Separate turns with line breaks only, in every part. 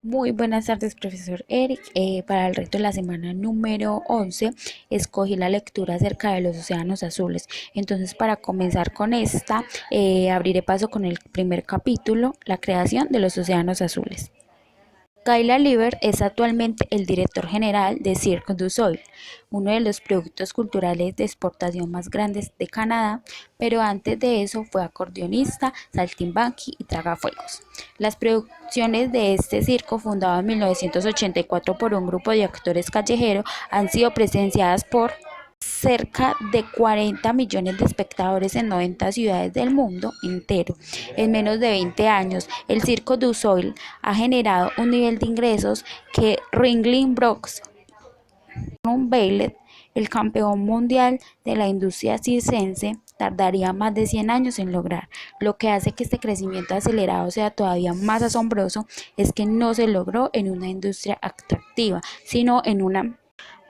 Muy buenas tardes, profesor Eric. Para el reto de la semana número 11, escogí la lectura acerca de los océanos azules. Entonces, para comenzar con esta, abriré paso con el primer capítulo, la creación de los océanos azules. Kayla Liber es actualmente el director general de Cirque du Soleil, uno de los productos culturales de exportación más grandes de Canadá, pero antes de eso fue acordeonista, saltimbanqui y tragafuegos. Las producciones de este circo, fundado en 1984 por un grupo de actores callejeros, han sido presenciadas por cerca de 40 millones de espectadores en 90 ciudades del mundo entero. En menos de 20 años, el Circo du Soleil ha generado un nivel de ingresos que Ringling Brooks Bailey, el campeón mundial de la industria circense, tardaría más de 100 años en lograr. Lo que hace que este crecimiento acelerado sea todavía más asombroso es que no se logró en una industria atractiva, sino en una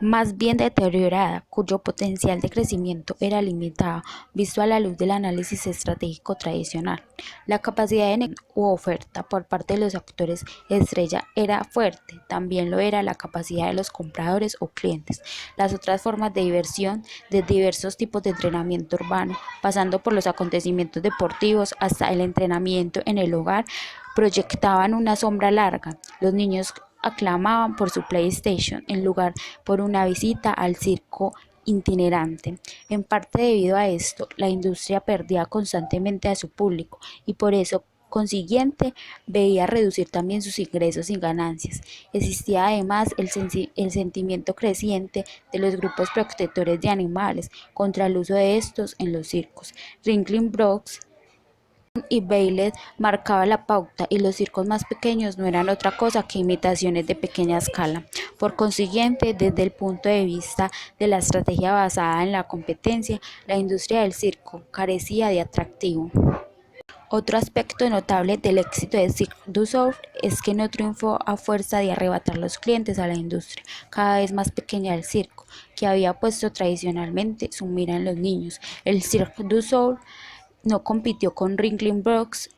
más bien deteriorada, cuyo potencial de crecimiento era limitado, visto a la luz del análisis estratégico tradicional. La capacidad de negocio u oferta por parte de los actores estrella era fuerte, también lo era la capacidad de los compradores o clientes. Las otras formas de diversión, de diversos tipos de entrenamiento urbano, pasando por los acontecimientos deportivos hasta el entrenamiento en el hogar, proyectaban una sombra larga. Los niños aclamaban por su PlayStation en lugar por una visita al circo itinerante. En parte debido a esto, la industria perdía constantemente a su público y por eso consiguiente veía reducir también sus ingresos y ganancias. Existía además el sentimiento creciente de los grupos protectores de animales contra el uso de estos en los circos. Ringling Brooks y Bailey marcaba la pauta y los circos más pequeños no eran otra cosa que imitaciones de pequeña escala. Por consiguiente, desde el punto de vista de la estrategia basada en la competencia, la industria del circo carecía de atractivo. Otro aspecto notable del éxito de Cirque du Soleil es que no triunfó a fuerza de arrebatar los clientes a la industria cada vez más pequeña del circo, que había puesto tradicionalmente su mira en los niños. El Cirque du Soleil no compitió con Ringling Brooks,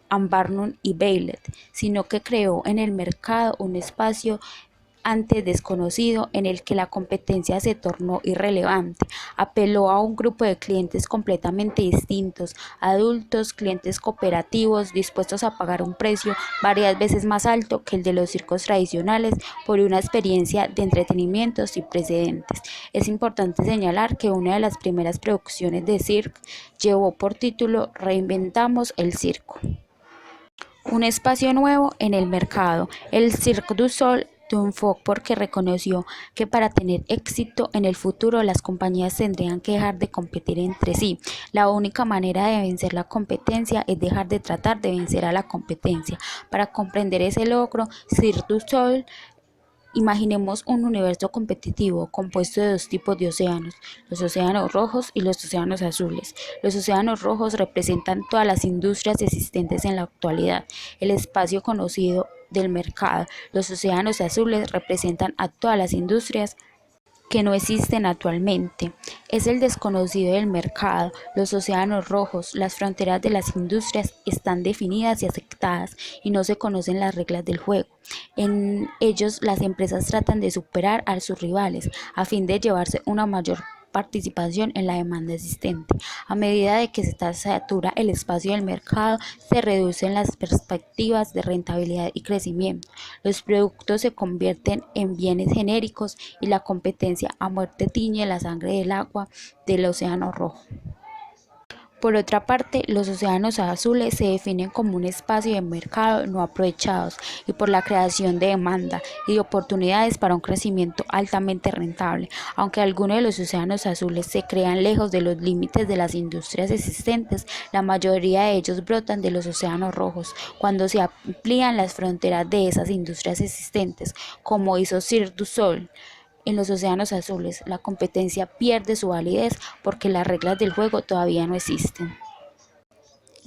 Barnum y Bailey, sino que creó en el mercado un espacio antes desconocido en el que la competencia se tornó irrelevante. Apeló a un grupo de clientes completamente distintos, adultos, clientes cooperativos, dispuestos a pagar un precio varias veces más alto que el de los circos tradicionales por una experiencia de entretenimiento sin precedentes. Es importante señalar que una de las primeras producciones de Cirque llevó por título Reinventamos el circo. Un espacio nuevo en el mercado. El Cirque du Soleil triunfó porque reconoció que para tener éxito en el futuro las compañías tendrían que dejar de competir entre sí. La única manera de vencer la competencia es dejar de tratar de vencer a la competencia. Para comprender ese logro, Cirque du Soleil imaginemos un universo competitivo compuesto de dos tipos de océanos, los océanos rojos y los océanos azules. Los océanos rojos representan todas las industrias existentes en la actualidad, el espacio conocido del mercado. Los océanos azules representan a todas las industrias que no existen actualmente. Es el desconocido del mercado. Los océanos rojos, las fronteras de las industrias están definidas y aceptadas y no se conocen las reglas del juego. En ellos las empresas tratan de superar a sus rivales a fin de llevarse una mayor participación en la demanda existente. A medida de que se satura el espacio del mercado, se reducen las perspectivas de rentabilidad y crecimiento. Los productos se convierten en bienes genéricos y la competencia a muerte tiñe la sangre del agua del océano rojo. Por otra parte, los océanos azules se definen como un espacio de mercado no aprovechados y por la creación de demanda y de oportunidades para un crecimiento altamente rentable. Aunque algunos de los océanos azules se crean lejos de los límites de las industrias existentes, la mayoría de ellos brotan de los océanos rojos cuando se amplían las fronteras de esas industrias existentes, como hizo Cirque du Soleil. En los océanos azules, la competencia pierde su validez porque las reglas del juego todavía no existen.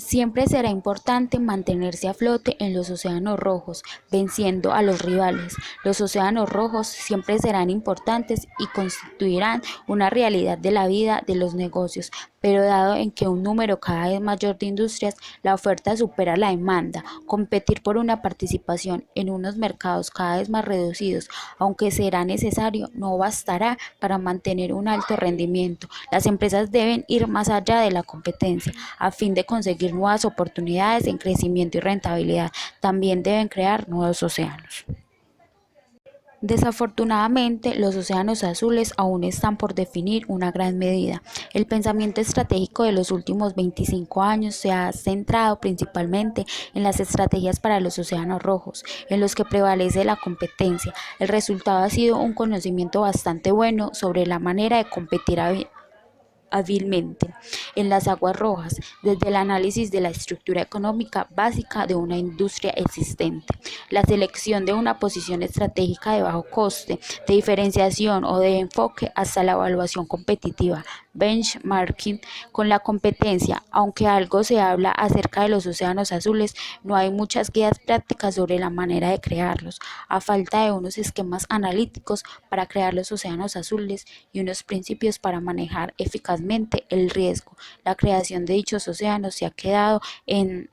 Siempre será importante mantenerse a flote en los océanos rojos, venciendo a los rivales. Los océanos rojos siempre serán importantes y constituirán una realidad de la vida de los negocios, pero dado en que un número cada vez mayor de industrias, la oferta supera la demanda, competir por una participación en unos mercados cada vez más reducidos, aunque será necesario, no bastará para mantener un alto rendimiento. Las empresas deben ir más allá de la competencia a fin de conseguir nuevas oportunidades en crecimiento y rentabilidad. También deben crear nuevos océanos. Desafortunadamente, los océanos azules aún están por definir una gran medida. El pensamiento estratégico de los últimos 25 años se ha centrado principalmente en las estrategias para los océanos rojos, en los que prevalece la competencia. El resultado ha sido un conocimiento bastante bueno sobre la manera de competir hábilmente en las aguas rojas, desde el análisis de la estructura económica básica de una industria existente, la selección de una posición estratégica de bajo coste, de diferenciación o de enfoque, hasta la evaluación competitiva, benchmarking con la competencia. Aunque algo se habla acerca de los océanos azules, no hay muchas guías prácticas sobre la manera de crearlos, a falta de unos esquemas analíticos para crear los océanos azules y unos principios para manejar eficazmente el riesgo. La creación de dichos océanos se ha quedado en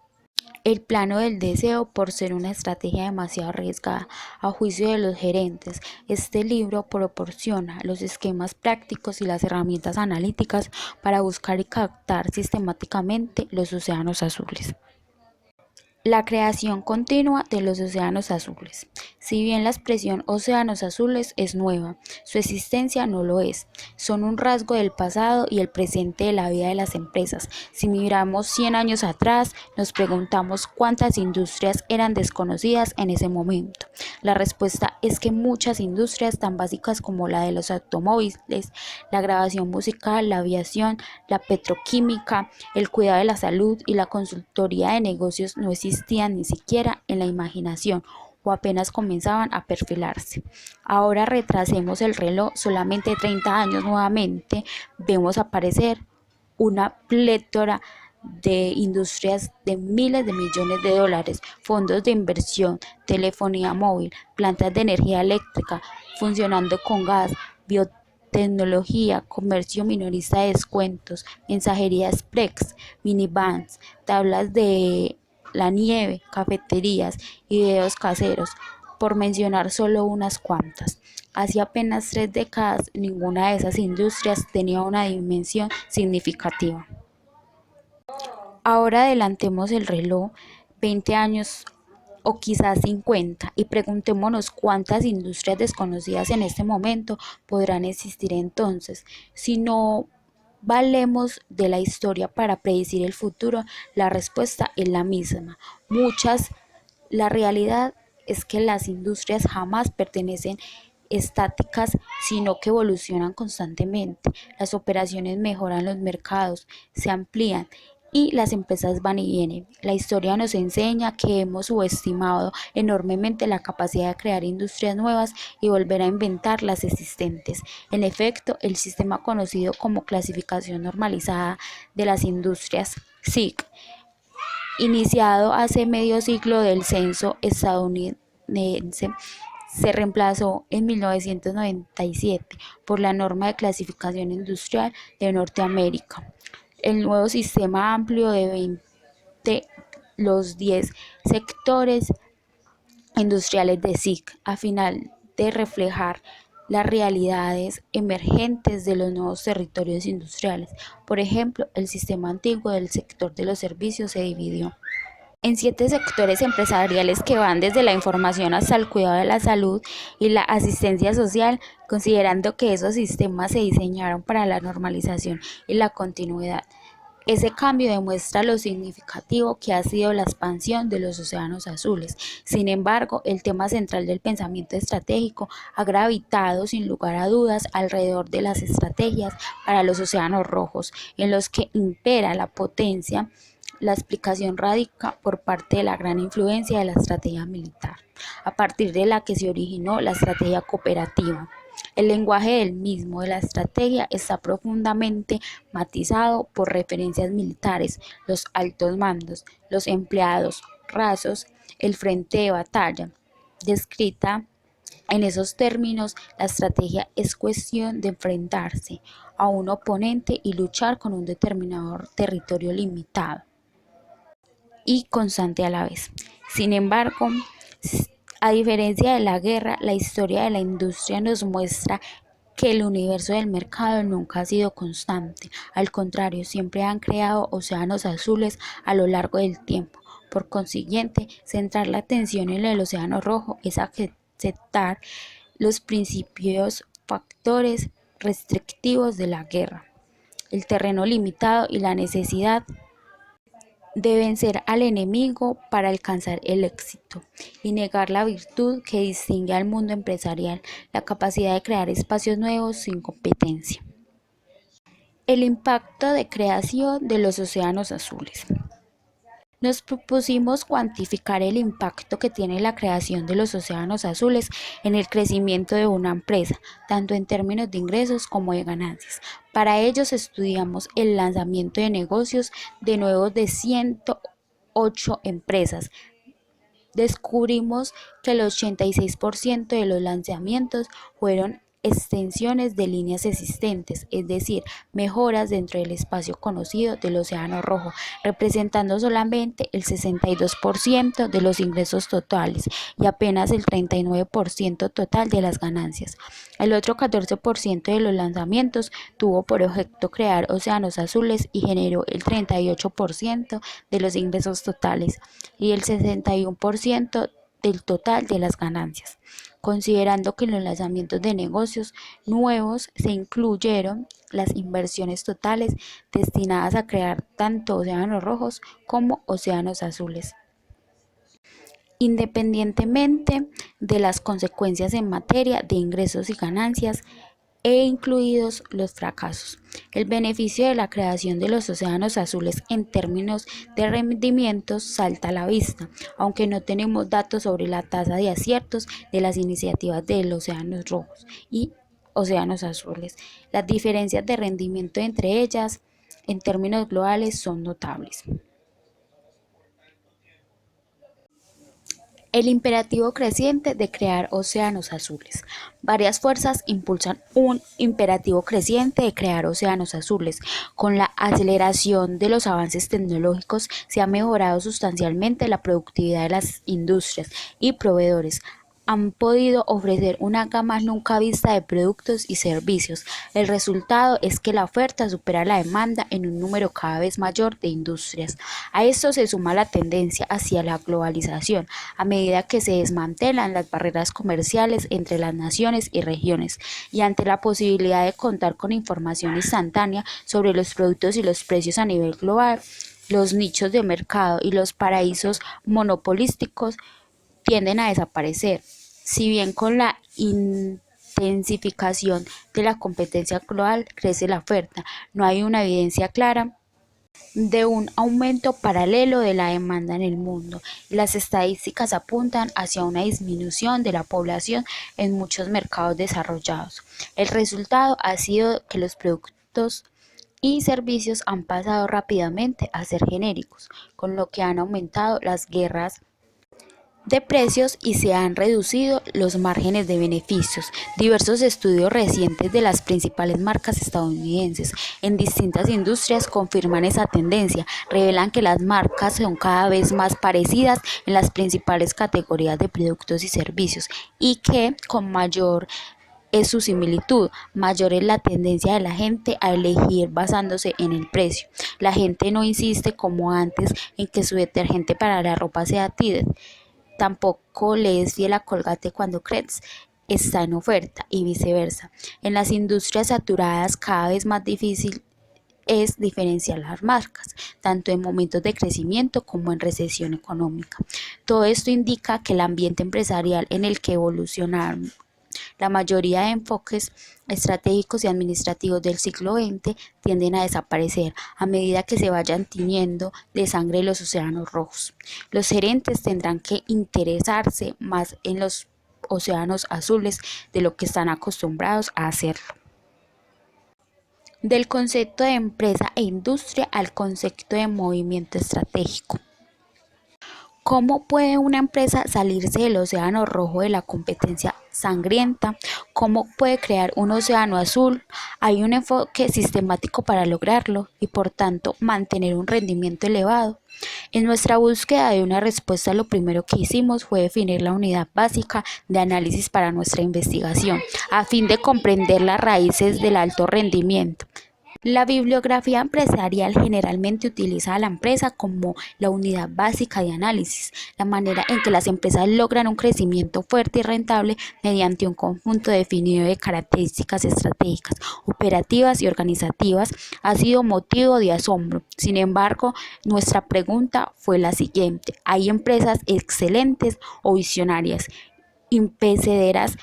el plano del deseo por ser una estrategia demasiado arriesgada a juicio de los gerentes. Este libro proporciona los esquemas prácticos y las herramientas analíticas para buscar y captar sistemáticamente los océanos azules. La creación continua de los océanos azules. Si bien la expresión océanos azules es nueva, su existencia no lo es. Son un rasgo del pasado y el presente de la vida de las empresas. Si miramos 100 años atrás, nos preguntamos cuántas industrias eran desconocidas en ese momento. La respuesta es que muchas industrias tan básicas como la de los automóviles, la grabación musical, la aviación, la petroquímica, el cuidado de la salud y la consultoría de negocios no existían ni siquiera en la imaginación o apenas comenzaban a perfilarse. Ahora retrasemos el reloj solamente 30 años nuevamente, vemos aparecer una plétora de industrias de miles de millones de dólares, fondos de inversión, telefonía móvil, plantas de energía eléctrica funcionando con gas, biotecnología, comercio minorista de descuentos, mensajería express, minivans, tablas de la nieve, cafeterías y videos caseros, por mencionar solo unas cuantas. Hace apenas 3 décadas, ninguna de esas industrias tenía una dimensión significativa. Ahora adelantemos el reloj 20 años o quizás 50 y preguntémonos cuántas industrias desconocidas en este momento podrán existir entonces. Si no valemos de la historia para predecir el futuro, la respuesta es la misma. Muchas. La realidad es que las industrias jamás pertenecen estáticas, sino que evolucionan constantemente. Las operaciones mejoran, los mercados se amplían y las empresas van y vienen. La historia nos enseña que hemos subestimado enormemente la capacidad de crear industrias nuevas y volver a inventar las existentes. En efecto, el sistema conocido como clasificación normalizada de las industrias, SIC, iniciado hace medio siglo del censo estadounidense, se reemplazó en 1997 por la norma de clasificación industrial de Norteamérica. El nuevo sistema amplio de 20 los 10 sectores industriales de SIC, a final de reflejar las realidades emergentes de los nuevos territorios industriales. Por ejemplo, el sistema antiguo del sector de los servicios se dividió en 7 sectores empresariales que van desde la información hasta el cuidado de la salud y la asistencia social, considerando que esos sistemas se diseñaron para la normalización y la continuidad. Ese cambio demuestra lo significativo que ha sido la expansión de los océanos azules. Sin embargo, el tema central del pensamiento estratégico ha gravitado sin lugar a dudas alrededor de las estrategias para los océanos rojos, en los que impera la potencia. La explicación radica por parte de la gran influencia de la estrategia militar, a partir de la que se originó la estrategia cooperativa. El lenguaje del mismo de la estrategia está profundamente matizado por referencias militares, los altos mandos, los empleados rasos, el frente de batalla. Descrita en esos términos, la estrategia es cuestión de enfrentarse a un oponente y luchar con un determinado territorio limitado y constante a la vez. Sin embargo, a diferencia de la guerra, la historia de la industria nos muestra que el universo del mercado nunca ha sido constante. Al contrario, siempre han creado océanos azules a lo largo del tiempo. Por consiguiente, centrar la atención en el océano rojo es aceptar los principios factores restrictivos de la guerra. El terreno limitado y la necesidad de vencer al enemigo para alcanzar el éxito y negar la virtud que distingue al mundo empresarial, la capacidad de crear espacios nuevos sin competencia. El impacto de creación de los océanos azules. Nos propusimos cuantificar el impacto que tiene la creación de los océanos azules en el crecimiento de una empresa, tanto en términos de ingresos como de ganancias. Para ellos estudiamos el lanzamiento de negocios de nuevos de 108 empresas. Descubrimos que el 86% de los lanzamientos fueron extensiones de líneas existentes, es decir, mejoras dentro del espacio conocido del Océano Rojo, representando solamente el 62% de los ingresos totales y apenas el 39% total de las ganancias. El otro 14% de los lanzamientos tuvo por objeto crear océanos azules y generó el 38% de los ingresos totales y el 61% del total de las ganancias. Considerando que en los lanzamientos de negocios nuevos se incluyeron las inversiones totales destinadas a crear tanto océanos rojos como océanos azules. Independientemente de las consecuencias en materia de ingresos y ganancias, e incluidos los fracasos. El beneficio de la creación de los océanos azules en términos de rendimientos salta a la vista, aunque no tenemos datos sobre la tasa de aciertos de las iniciativas de los océanos rojos y océanos azules. Las diferencias de rendimiento entre ellas en términos globales son notables. El imperativo creciente de crear océanos azules. Varias fuerzas impulsan un imperativo creciente de crear océanos azules. Con la aceleración de los avances tecnológicos se ha mejorado sustancialmente la productividad de las industrias y proveedores han podido ofrecer una gama nunca vista de productos y servicios. El resultado es que la oferta supera la demanda en un número cada vez mayor de industrias. A esto se suma la tendencia hacia la globalización, a medida que se desmantelan las barreras comerciales entre las naciones y regiones, y ante la posibilidad de contar con información instantánea sobre los productos y los precios a nivel global, los nichos de mercado y los paraísos monopolísticos tienden a desaparecer. Si bien con la intensificación de la competencia global crece la oferta, no hay una evidencia clara de un aumento paralelo de la demanda en el mundo. Las estadísticas apuntan hacia una disminución de la población en muchos mercados desarrollados. El resultado ha sido que los productos y servicios han pasado rápidamente a ser genéricos, con lo que han aumentado las guerras de precios y se han reducido los márgenes de beneficios. Diversos estudios recientes de las principales marcas estadounidenses en distintas industrias confirman esa tendencia, revelan que las marcas son cada vez más parecidas en las principales categorías de productos y servicios y que con mayor es su similitud, mayor es la tendencia de la gente a elegir basándose en el precio. La gente no insiste como antes en que su detergente para la ropa sea Tide. Tampoco le es fiel a Colgate cuando Crest está en oferta y viceversa. En las industrias saturadas cada vez más difícil es diferenciar las marcas, tanto en momentos de crecimiento como en recesión económica. Todo esto indica que el ambiente empresarial en el que evolucionaron la mayoría de enfoques estratégicos y administrativos del siglo XX tienden a desaparecer a medida que se vayan tiñendo de sangre los océanos rojos. Los gerentes tendrán que interesarse más en los océanos azules de lo que están acostumbrados a hacerlo. Del concepto de empresa e industria al concepto de movimiento estratégico. ¿Cómo puede una empresa salirse del océano rojo de la competencia sangrienta? ¿Cómo puede crear un océano azul? Hay un enfoque sistemático para lograrlo y por tanto mantener un rendimiento elevado. En nuestra búsqueda de una respuesta, lo primero que hicimos fue definir la unidad básica de análisis para nuestra investigación, a fin de comprender las raíces del alto rendimiento. La bibliografía empresarial generalmente utiliza a la empresa como la unidad básica de análisis, la manera en que las empresas logran un crecimiento fuerte y rentable mediante un conjunto definido de características estratégicas, operativas y organizativas, ha sido motivo de asombro. Sin embargo, nuestra pregunta fue la siguiente: ¿hay empresas excelentes o visionarias, impecederas,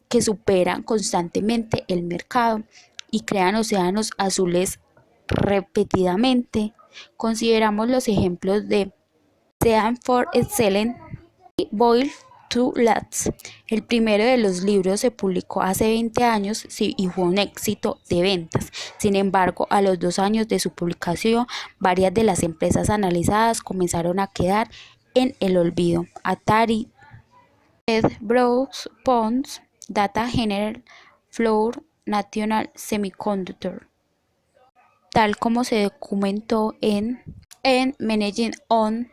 que superan constantemente el mercado y crean océanos azules repetidamente? Consideramos los ejemplos de Sean for Excellent y Boil to Last. El primero de los libros se publicó hace 20 años y fue un éxito de ventas. Sin embargo, a los 2 años de su publicación, varias de las empresas analizadas comenzaron a quedar en el olvido. Atari, Brooks, Pons, Data General, Fluor, National Semiconductor, tal como se documentó en Managing on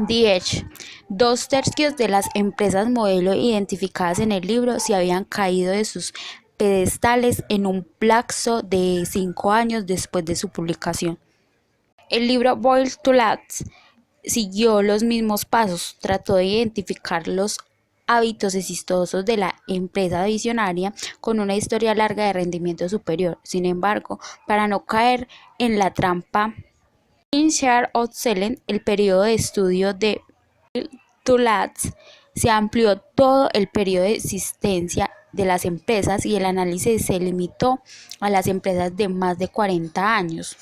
the Edge. 2/3 de las empresas modelo identificadas en el libro se habían caído de sus pedestales en un lapso de 5 años después de su publicación. El libro Boil to Last siguió los mismos pasos, trató de identificar los hábitos exitosos de la empresa visionaria con una historia larga de rendimiento superior. Sin embargo, para no caer en la trampa Share of Excellence, el periodo de estudio de to Last se amplió todo el periodo de existencia de las empresas y el análisis se limitó a las empresas de más de 40 años.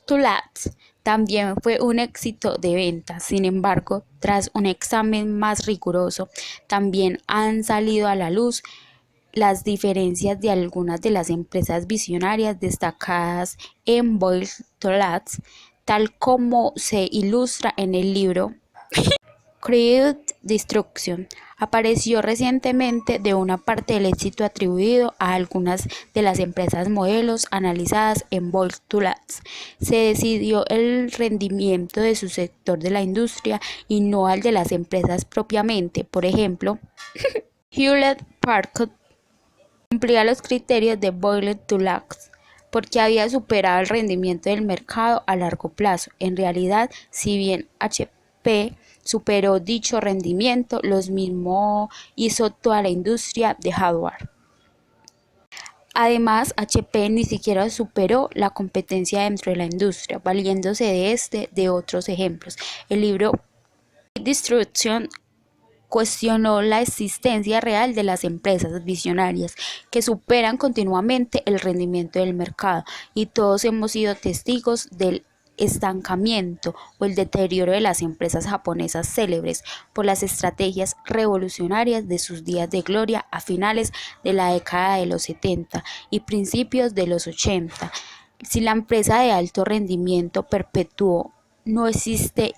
To Last también fue un éxito de ventas. Sin embargo, tras un examen más riguroso, también han salido a la luz las diferencias de algunas de las empresas visionarias destacadas en Boil to Last, tal como se ilustra en el libro Creative Destruction. Apareció recientemente de una parte del éxito atribuido a algunas de las empresas modelos analizadas en Boil to Last. Se decidió el rendimiento de su sector de la industria y no al de las empresas propiamente. Por ejemplo, Hewlett Packard cumplía los criterios de Boil to Last porque había superado el rendimiento del mercado a largo plazo. En realidad, si bien HP superó dicho rendimiento, lo mismo hizo toda la industria de hardware. Además, HP ni siquiera superó la competencia dentro de la industria, valiéndose de otros ejemplos. El libro Destruction cuestionó la existencia real de las empresas visionarias que superan continuamente el rendimiento del mercado, y todos hemos sido testigos del estancamiento o el deterioro de las empresas japonesas célebres por las estrategias revolucionarias de sus días de gloria a finales de la década de los 70 y principios de los 80. Si la empresa de alto rendimiento perpetuo no existe,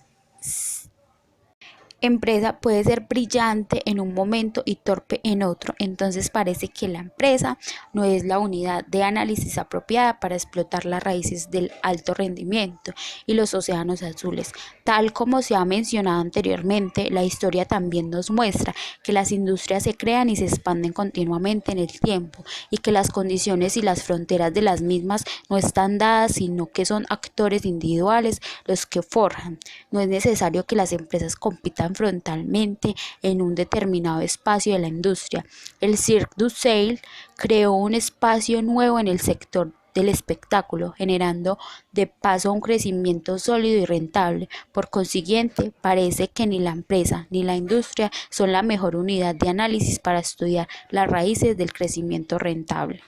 empresa puede ser brillante en un momento y torpe en otro. Entonces parece que la empresa no es la unidad de análisis apropiada para explotar las raíces del alto rendimiento y los océanos azules. Tal como se ha mencionado anteriormente, la historia también nos muestra que las industrias se crean y se expanden continuamente en el tiempo y que las condiciones y las fronteras de las mismas no están dadas, sino que son actores individuales los que forjan. No es necesario que las empresas compitan frontalmente en un determinado espacio de la industria. El Cirque du Soleil creó un espacio nuevo en el sector del espectáculo, generando de paso un crecimiento sólido y rentable. Por consiguiente, parece que ni la empresa ni la industria son la mejor unidad de análisis para estudiar las raíces del crecimiento rentable.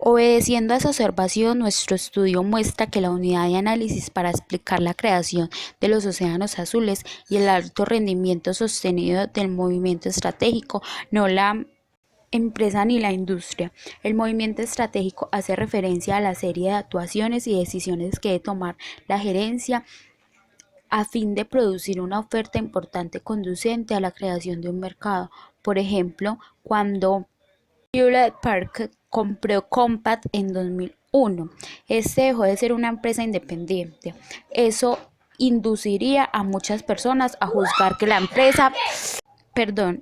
Obedeciendo a esa observación, nuestro estudio muestra que la unidad de análisis para explicar la creación de los océanos azules y el alto rendimiento sostenido del movimiento estratégico, no la empresa ni la industria. El movimiento estratégico hace referencia a la serie de actuaciones y decisiones que debe tomar la gerencia a fin de producir una oferta importante conducente a la creación de un mercado. Por ejemplo, cuando Hewlett Packard compró Compaq en 2001. Este dejó de ser una empresa independiente. Eso induciría a muchas personas a juzgar que la empresa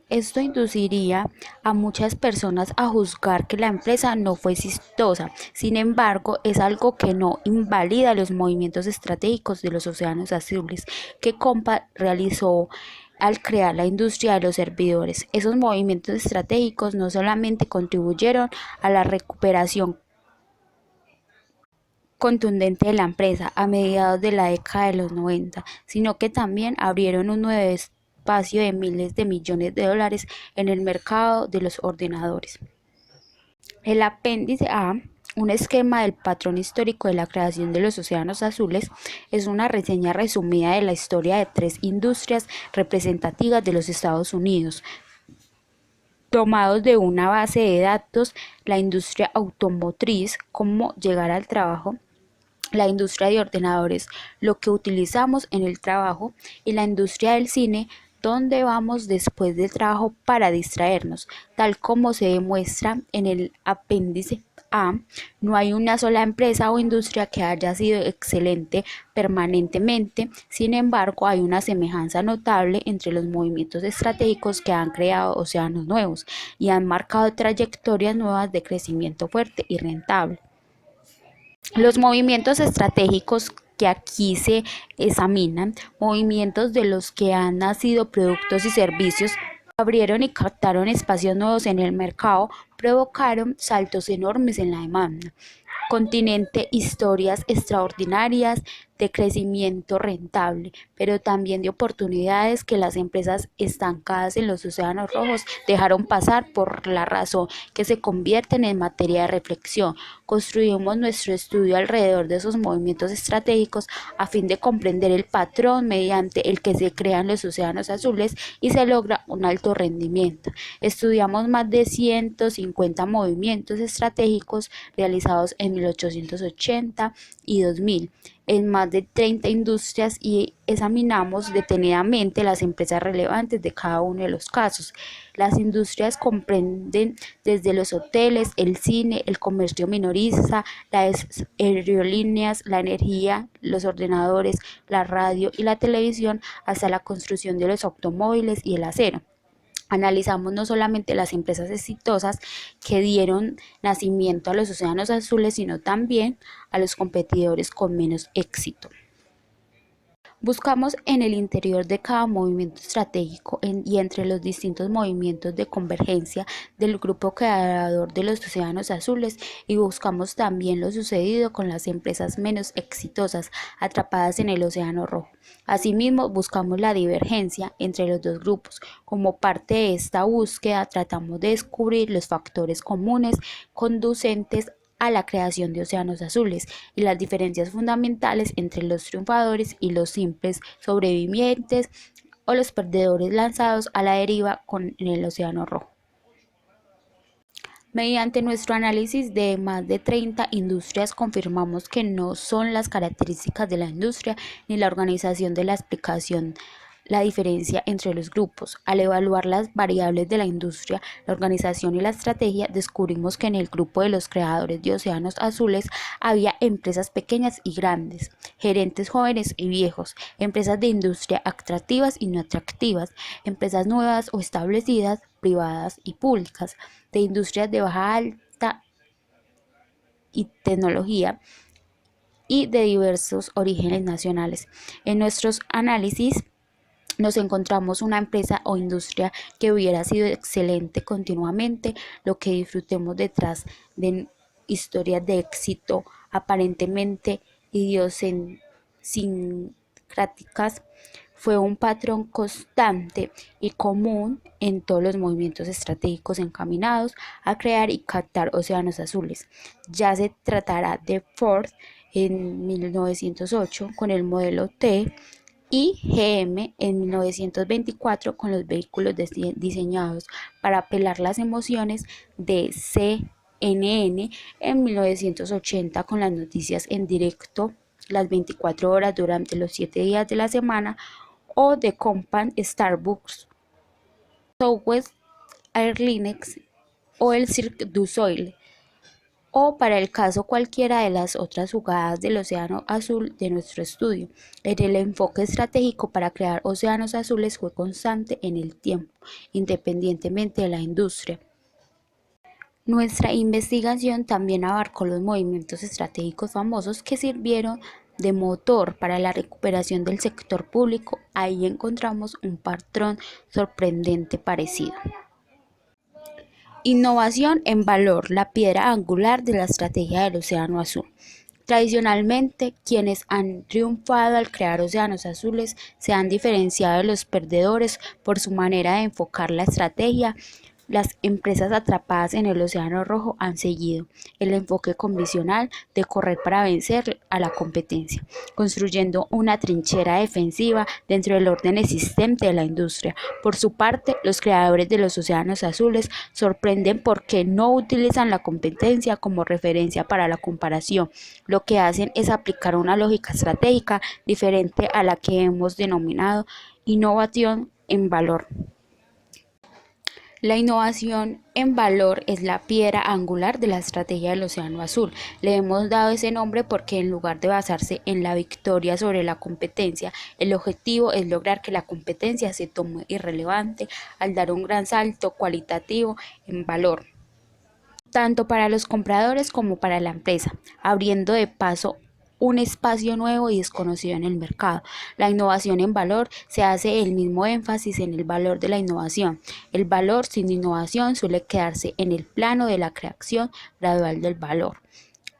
Esto induciría a muchas personas a juzgar que la empresa no fue exitosa. Sin embargo, es algo que no invalida los movimientos estratégicos de los océanos azules que Compa realizó al crear la industria de los servidores. Esos movimientos estratégicos no solamente contribuyeron a la recuperación contundente de la empresa a mediados de la década de los 90, sino que también abrieron un nuevo espacio de miles de millones de dólares en el mercado de los ordenadores. El apéndice A, un esquema del patrón histórico de la creación de los océanos azules, es una reseña resumida de la historia de tres industrias representativas de los Estados Unidos, tomados de una base de datos: la industria automotriz, cómo llegar al trabajo; la industria de ordenadores, lo que utilizamos en el trabajo; y la industria del cine, dónde vamos después del trabajo para distraernos. Tal como se demuestra en el apéndice A, no hay una sola empresa o industria que haya sido excelente permanentemente. Sin embargo, hay una semejanza notable entre los movimientos estratégicos que han creado océanos nuevos y han marcado trayectorias nuevas de crecimiento fuerte y rentable. Los movimientos estratégicos que aquí se examinan, movimientos de los que han nacido productos y servicios, abrieron y captaron espacios nuevos en el mercado, provocaron saltos enormes en la demanda. Continente, historias extraordinarias de crecimiento rentable, pero también de oportunidades que las empresas estancadas en los océanos rojos dejaron pasar por la razón que se convierten en materia de reflexión. Construimos nuestro estudio alrededor de esos movimientos estratégicos a fin de comprender el patrón mediante el que se crean los océanos azules y se logra un alto rendimiento. Estudiamos más de 150 movimientos estratégicos realizados en 1880 y 2000 en más de 30 industrias y examinamos detenidamente las empresas relevantes de cada uno de los casos. Las industrias comprenden desde los hoteles, el cine, el comercio minorista, las aerolíneas, la energía, los ordenadores, la radio y la televisión, hasta la construcción de los automóviles y el acero. Analizamos no solamente las empresas exitosas que dieron nacimiento a los océanos azules, sino también a los competidores con menos éxito. Buscamos en el interior de cada movimiento estratégico y entre los distintos movimientos de convergencia del grupo creador de los océanos azules, y buscamos también lo sucedido con las empresas menos exitosas atrapadas en el océano rojo. Asimismo, buscamos la divergencia entre los dos grupos. Como parte de esta búsqueda, tratamos de descubrir los factores comunes conducentes a la creación de océanos azules y las diferencias fundamentales entre los triunfadores y los simples sobrevivientes o los perdedores lanzados a la deriva en el océano rojo. Mediante nuestro análisis de más de 30 industrias, confirmamos que no son las características de la industria ni la organización de la explicación la diferencia entre los grupos. Al evaluar las variables de la industria, la organización y la estrategia, descubrimos que en el grupo de los creadores de océanos azules había empresas pequeñas y grandes, gerentes jóvenes y viejos, empresas de industria atractivas y no atractivas, empresas nuevas o establecidas, privadas y públicas, de industrias de baja, alta y tecnología, y de diversos orígenes nacionales. En nuestros análisis nos encontramos una empresa o industria que hubiera sido excelente continuamente, lo que disfrutemos detrás de historias de éxito aparentemente idiosincráticas, fue un patrón constante y común en todos los movimientos estratégicos encaminados a crear y captar océanos azules. Ya se tratará de Ford en 1908 con el modelo T y GM en 1924 con los vehículos diseñados para apelar las emociones, de CNN en 1980 con las noticias en directo las 24 horas durante los 7 días de la semana, o de Company, Starbucks, Southwest Airlines o el Cirque du Soleil, o para el caso cualquiera de las otras jugadas del Océano Azul de nuestro estudio. El enfoque estratégico para crear océanos azules fue constante en el tiempo, independientemente de la industria. Nuestra investigación también abarcó los movimientos estratégicos famosos que sirvieron de motor para la recuperación del sector público. Ahí encontramos un patrón sorprendente parecido. Innovación en valor, la piedra angular de la estrategia del Océano Azul. Tradicionalmente, quienes han triunfado al crear océanos azules se han diferenciado de los perdedores por su manera de enfocar la estrategia. Las empresas atrapadas en el océano rojo han seguido el enfoque convencional de correr para vencer a la competencia, construyendo una trinchera defensiva dentro del orden existente de la industria. Por su parte, los creadores de los océanos azules sorprenden porque no utilizan la competencia como referencia para la comparación. Lo que hacen es aplicar una lógica estratégica diferente a la que hemos denominado innovación en valor. La innovación en valor es la piedra angular de la estrategia del Océano Azul. Le hemos dado ese nombre porque en lugar de basarse en la victoria sobre la competencia, el objetivo es lograr que la competencia se tome irrelevante al dar un gran salto cualitativo en valor, tanto para los compradores como para la empresa, abriendo de paso un espacio nuevo y desconocido en el mercado. La innovación en valor se hace el mismo énfasis en el valor de la innovación. El valor sin innovación suele quedarse en el plano de la creación gradual del valor,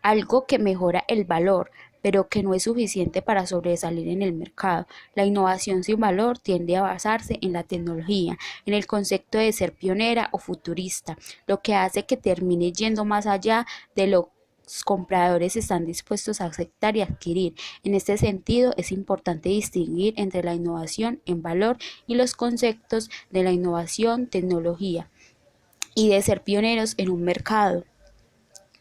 algo que mejora el valor, pero que no es suficiente para sobresalir en el mercado. La innovación sin valor tiende a basarse en la tecnología, en el concepto de ser pionera o futurista, lo que hace que termine yendo más allá de lo los compradores están dispuestos a aceptar y adquirir. En este sentido, es importante distinguir entre la innovación en valor y los conceptos de la innovación, tecnología y de ser pioneros en un mercado.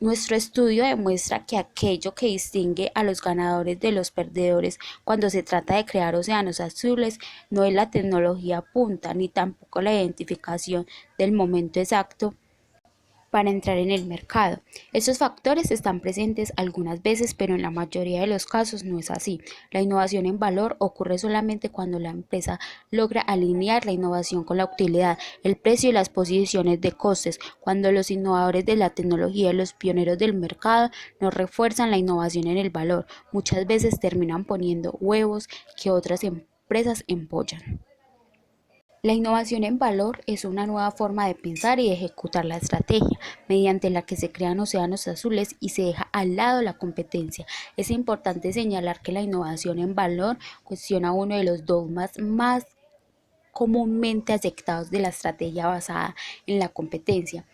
Nuestro estudio demuestra que aquello que distingue a los ganadores de los perdedores cuando se trata de crear océanos azules no es la tecnología punta ni tampoco la identificación del momento exacto para entrar en el mercado. Estos factores están presentes algunas veces, pero en la mayoría de los casos no es así. La innovación en valor ocurre solamente cuando la empresa logra alinear la innovación con la utilidad, el precio y las posiciones de costes, cuando los innovadores de la tecnología y los pioneros del mercado no refuerzan la innovación en el valor. Muchas veces terminan poniendo huevos que otras empresas empollan. La innovación en valor es una nueva forma de pensar y de ejecutar la estrategia, mediante la que se crean océanos azules y se deja al lado la competencia. Es importante señalar que la innovación en valor cuestiona uno de los dogmas más comúnmente aceptados de la estrategia basada en la competencia: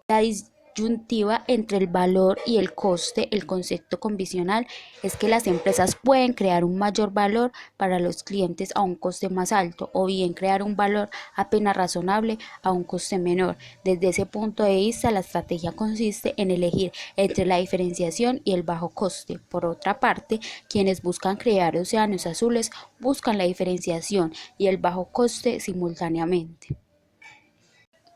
la disyuntiva entre el valor y el coste. El concepto convencional es que las empresas pueden crear un mayor valor para los clientes a un coste más alto, o bien crear un valor apenas razonable a un coste menor. Desde ese punto de vista, la estrategia consiste en elegir entre la diferenciación y el bajo coste. Por otra parte, quienes buscan crear océanos azules buscan la diferenciación y el bajo coste simultáneamente.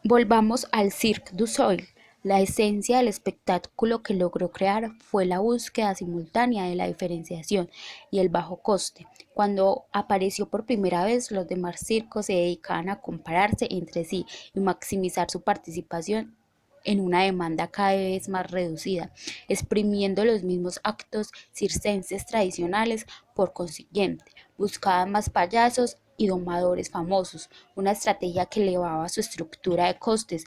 Volvamos al Cirque du Soleil. La esencia del espectáculo que logró crear fue la búsqueda simultánea de la diferenciación y el bajo coste. Cuando apareció por primera vez, los demás circos se dedicaban a compararse entre sí y maximizar su participación en una demanda cada vez más reducida, exprimiendo los mismos actos circenses tradicionales. Por consiguiente, buscaban más payasos y domadores famosos, una estrategia que elevaba su estructura de costes.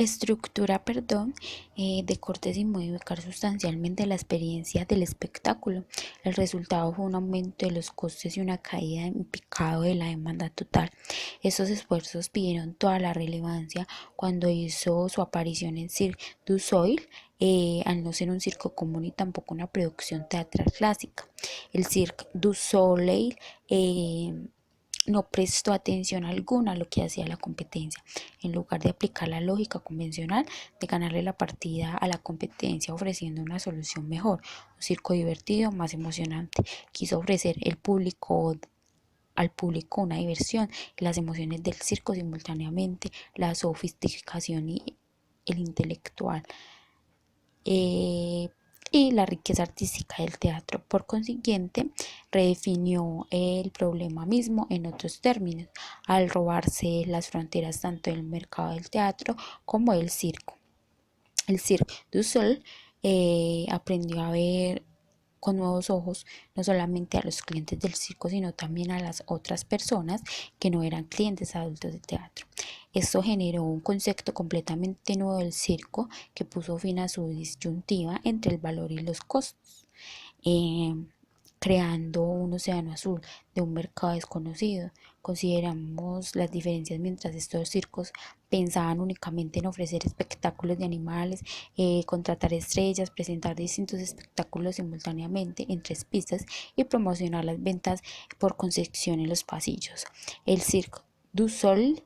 estructura, perdón, de corte sin modificar sustancialmente la experiencia del espectáculo. El resultado fue un aumento de los costes y una caída en picado de la demanda total. Estos esfuerzos pidieron toda la relevancia cuando hizo su aparición en Cirque du Soleil, al no ser un circo común y tampoco una producción teatral clásica. El Cirque du Soleil no prestó atención alguna a lo que hacía la competencia. En lugar de aplicar la lógica convencional de ganarle la partida a la competencia ofreciendo una solución mejor, un circo divertido, más emocionante, quiso ofrecer al público una diversión y las emociones del circo simultáneamente, la sofisticación y el intelectual, eh, y la riqueza artística del teatro. Por consiguiente, redefinió el problema mismo en otros términos, al robarse las fronteras tanto del mercado del teatro como del circo. El Cirque du Soleil aprendió a ver con nuevos ojos no solamente a los clientes del circo, sino también a las otras personas que no eran clientes adultos de teatro. Esto generó un concepto completamente nuevo del circo que puso fin a su disyuntiva entre el valor y los costos, eh, creando un océano azul de un mercado desconocido. Consideramos las diferencias mientras estos circos pensaban únicamente en ofrecer espectáculos de animales, contratar estrellas, presentar distintos espectáculos simultáneamente en 3 pistas y promocionar las ventas por concesión en los pasillos. El Cirque du Sol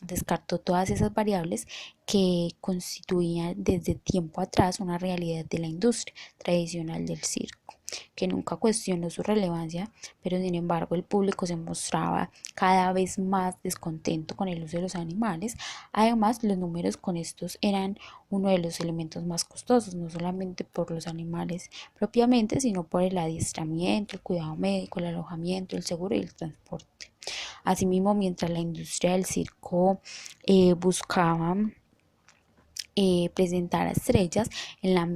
descartó todas esas variables que constituían desde tiempo atrás una realidad de la industria tradicional del circo, que nunca cuestionó su relevancia, pero sin embargo el público se mostraba cada vez más descontento con el uso de los animales. Además, los números con estos eran uno de los elementos más costosos, no solamente por los animales propiamente, sino por el adiestramiento, el cuidado médico, el alojamiento, el seguro y el transporte. Asimismo, mientras la industria del circo buscaba presentar a estrellas en la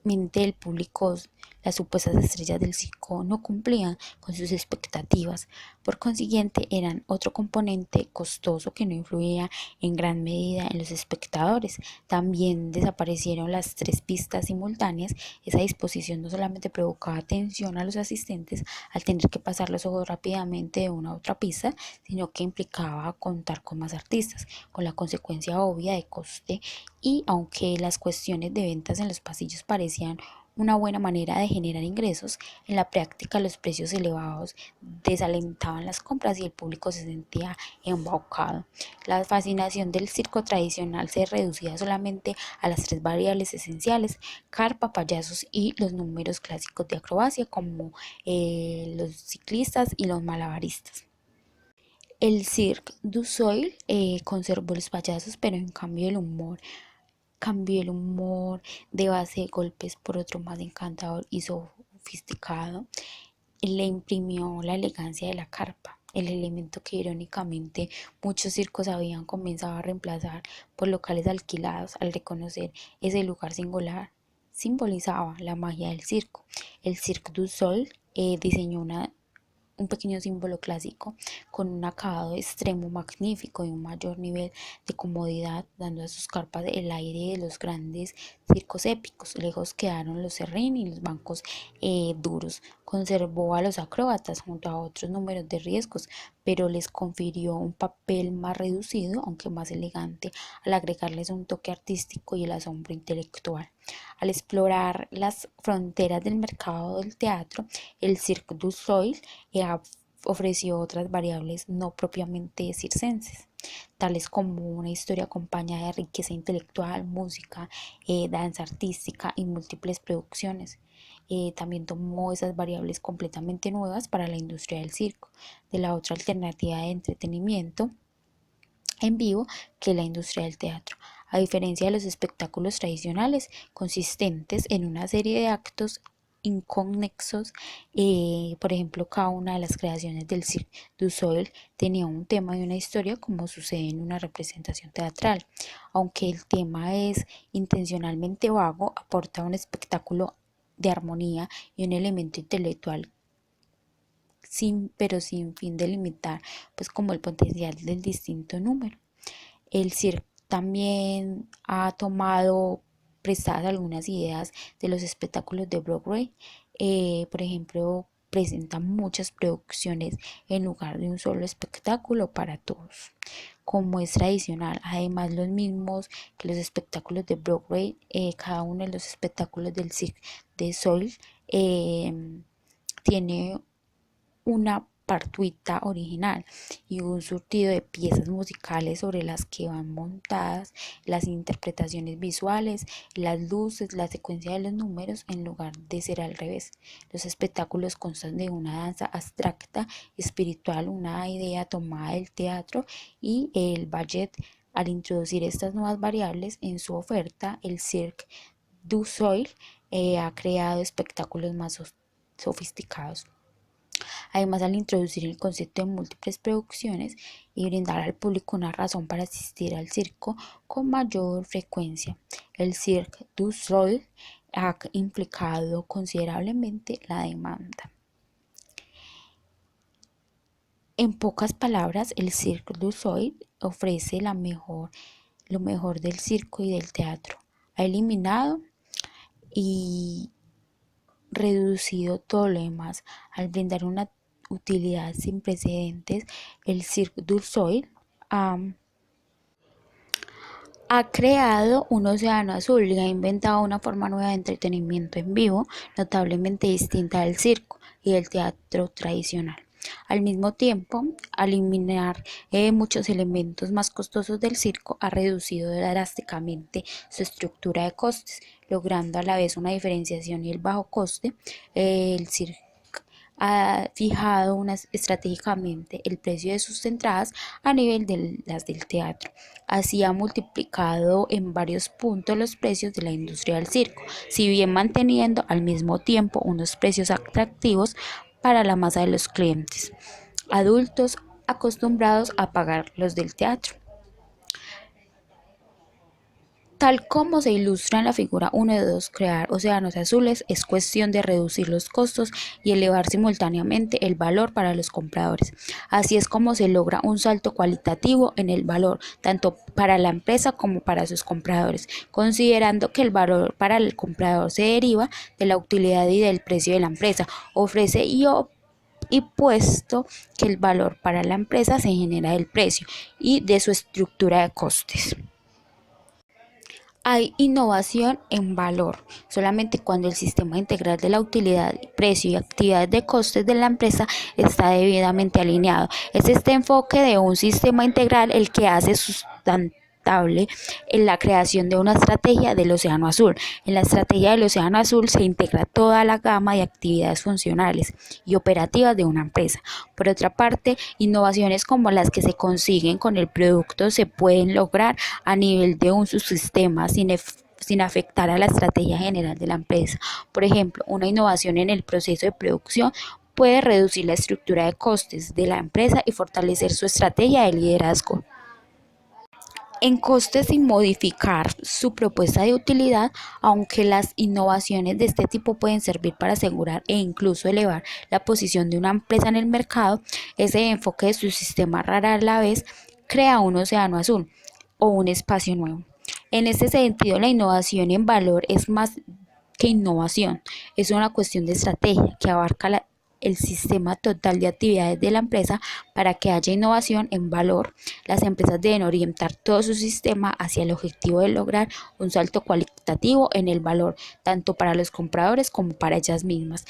mente del público, las supuestas estrellas del circo no cumplían con sus expectativas. Por consiguiente, eran otro componente costoso que no influía en gran medida en los espectadores. También desaparecieron las 3 pistas simultáneas. Esa disposición no solamente provocaba tensión a los asistentes al tener que pasar los ojos rápidamente de una a otra pista, sino que implicaba contar con más artistas, con la consecuencia obvia de coste. Y aunque las cuestiones de ventas en los pasillos parecían una buena manera de generar ingresos, en la práctica los precios elevados desalentaban las compras y el público se sentía embaucado. La fascinación del circo tradicional se reducía solamente a las 3 variables esenciales: carpa, payasos y los números clásicos de acrobacia como los ciclistas y los malabaristas. El Cirque du Soleil conservó los payasos, pero en cambio el humor cambió el humor de base de golpes por otro más encantador y sofisticado. Le imprimió la elegancia de la carpa, el elemento que irónicamente muchos circos habían comenzado a reemplazar por locales alquilados. Al reconocer ese lugar singular, simbolizaba la magia del circo. El Cirque du Soleil diseñó un pequeño símbolo clásico con un acabado extremo magnífico y un mayor nivel de comodidad, dando a sus carpas el aire de los grandes circos épicos. Lejos quedaron los serrín y los bancos duros. Conservó a los acróbatas junto a otros números de riesgos, pero les confirió un papel más reducido, aunque más elegante, al agregarles un toque artístico y el asombro intelectual. Al explorar las fronteras del mercado del teatro, el Cirque du Soleil ofreció otras variables no propiamente circenses, tales como una historia acompañada de riqueza intelectual, música, danza artística y múltiples producciones. También tomó esas variables completamente nuevas para la industria del circo, de la otra alternativa de entretenimiento en vivo que la industria del teatro. A diferencia de los espectáculos tradicionales, consistentes en una serie de actos inconexos, por ejemplo, cada una de las creaciones del Cirque du Soleil tenía un tema y una historia, como sucede en una representación teatral. Aunque el tema es intencionalmente vago, aporta un espectáculo de armonía y un elemento intelectual pero sin fin de limitar pues como el potencial del distinto número. El circo también ha tomado prestadas algunas ideas de los espectáculos de Broadway. Por ejemplo, presenta muchas producciones en lugar de un solo espectáculo para todos, como es tradicional. Además, los mismos que los espectáculos de Broadway, cada uno de los espectáculos del Cirque de Soleil tiene una partita original y un surtido de piezas musicales sobre las que van montadas las interpretaciones visuales, las luces, la secuencia de los números en lugar de ser al revés. Los espectáculos constan de una danza abstracta, espiritual, una idea tomada del teatro y el ballet. Al introducir estas nuevas variables en su oferta, el Cirque du Soleil ha creado espectáculos más sofisticados. Además, al introducir el concepto de múltiples producciones y brindar al público una razón para asistir al circo con mayor frecuencia, el Cirque du Soleil ha implicado considerablemente la demanda. En pocas palabras, el Cirque du Soleil ofrece lo mejor del circo y del teatro. Ha eliminado y reducido todo lo demás al brindar una utilidad sin precedentes. El Cirque du Soleil ha creado un océano azul y ha inventado una forma nueva de entretenimiento en vivo, notablemente distinta del circo y del teatro tradicional. Al mismo tiempo, al eliminar muchos elementos más costosos del circo, ha reducido drásticamente su estructura de costes, logrando a la vez una diferenciación y el bajo coste. El circo ha fijado estratégicamente el precio de sus entradas a nivel de las del teatro. Así ha multiplicado en varios puntos los precios de la industria del circo, si bien manteniendo al mismo tiempo unos precios atractivos para la masa de los clientes adultos acostumbrados a pagar los del teatro. Tal como se ilustra en la figura 1 de 2, crear océanos azules es cuestión de reducir los costos y elevar simultáneamente el valor para los compradores. Así es como se logra un salto cualitativo en el valor, tanto para la empresa como para sus compradores, considerando que el valor para el comprador se deriva de la utilidad y del precio de la empresa, ofrece y puesto que el valor para la empresa se genera del precio y de su estructura de costes. Hay innovación en valor solamente cuando el sistema integral de la utilidad, precio y actividades de costes de la empresa está debidamente alineado. Es este enfoque de un sistema integral el que hace sustentable en la creación de una estrategia del océano azul. En la estrategia del océano azul se integra toda la gama de actividades funcionales y operativas de una empresa. Por otra parte, innovaciones como las que se consiguen con el producto se pueden lograr a nivel de un subsistema sin afectar a la estrategia general de la empresa. Por ejemplo, una innovación en el proceso de producción puede reducir la estructura de costes de la empresa y fortalecer su estrategia de liderazgo en costes sin modificar su propuesta de utilidad, aunque las innovaciones de este tipo pueden servir para asegurar e incluso elevar la posición de una empresa en el mercado. Ese enfoque de su sistema rara a la vez crea un océano azul o un espacio nuevo. En este sentido, la innovación en valor es más que innovación, es una cuestión de estrategia que abarca el sistema total de actividades de la empresa. Para que haya innovación en valor, las empresas deben orientar todo su sistema hacia el objetivo de lograr un salto cualitativo en el valor, tanto para los compradores como para ellas mismas.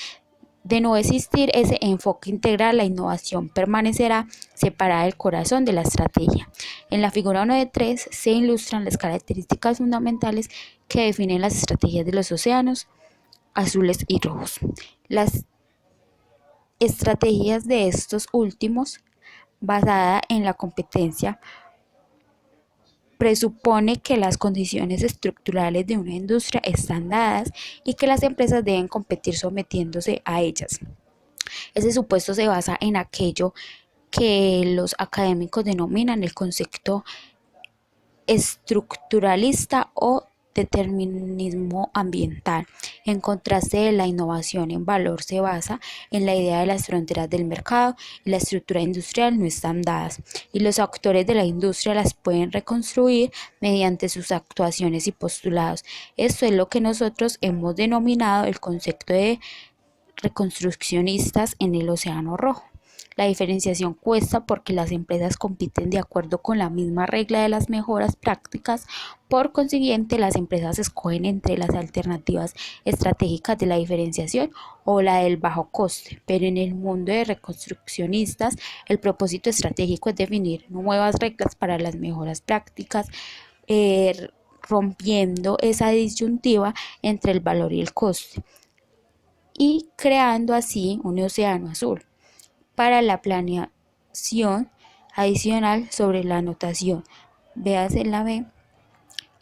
De no existir ese enfoque integral, la innovación permanecerá separada del corazón de la estrategia. En la figura 1 de 3 se ilustran las características fundamentales que definen las estrategias de los océanos azules y rojos. Las estrategias de estos últimos, basada en la competencia, presupone que las condiciones estructurales de una industria están dadas y que las empresas deben competir sometiéndose a ellas. Ese supuesto se basa en aquello que los académicos denominan el concepto estructuralista o determinismo ambiental. En contraste de la innovación en valor se basa en la idea de las fronteras del mercado y la estructura industrial no están dadas y los actores de la industria las pueden reconstruir mediante sus actuaciones y postulados. Esto es lo que nosotros hemos denominado el concepto de reconstruccionistas en el Océano Rojo. La diferenciación cuesta porque las empresas compiten de acuerdo con la misma regla de las mejoras prácticas. Por consiguiente, las empresas escogen entre las alternativas estratégicas de la diferenciación o la del bajo coste. Pero en el mundo de reconstruccionistas, el propósito estratégico es definir nuevas reglas para las mejoras prácticas, rompiendo esa disyuntiva entre el valor y el coste y creando así un océano azul para la planeación adicional sobre la anotación. Véase en la B,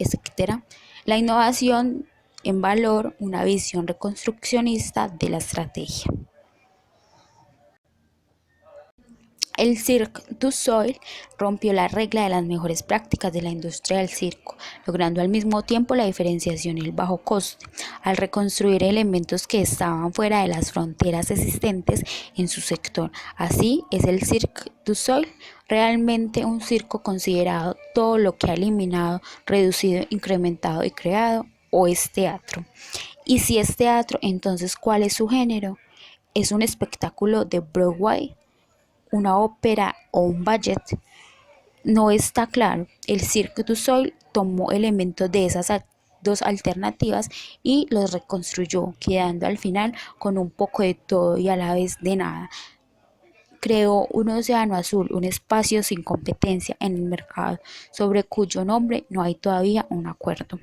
etcétera. La innovación en valor, una visión reconstruccionista de la estrategia. El Cirque du Soleil rompió la regla de las mejores prácticas de la industria del circo, logrando al mismo tiempo la diferenciación y el bajo coste, al reconstruir elementos que estaban fuera de las fronteras existentes en su sector. Así es el Cirque du Soleil realmente un circo considerado todo lo que ha eliminado, reducido, incrementado y creado, o es teatro. Y si es teatro, entonces ¿cuál es su género? ¿Es un espectáculo de Broadway, una ópera o un ballet? No está claro. El Cirque du Soleil tomó elementos de esas dos alternativas y los reconstruyó, quedando al final con un poco de todo y a la vez de nada. Creó un océano azul, un espacio sin competencia en el mercado, sobre cuyo nombre no hay todavía un acuerdo.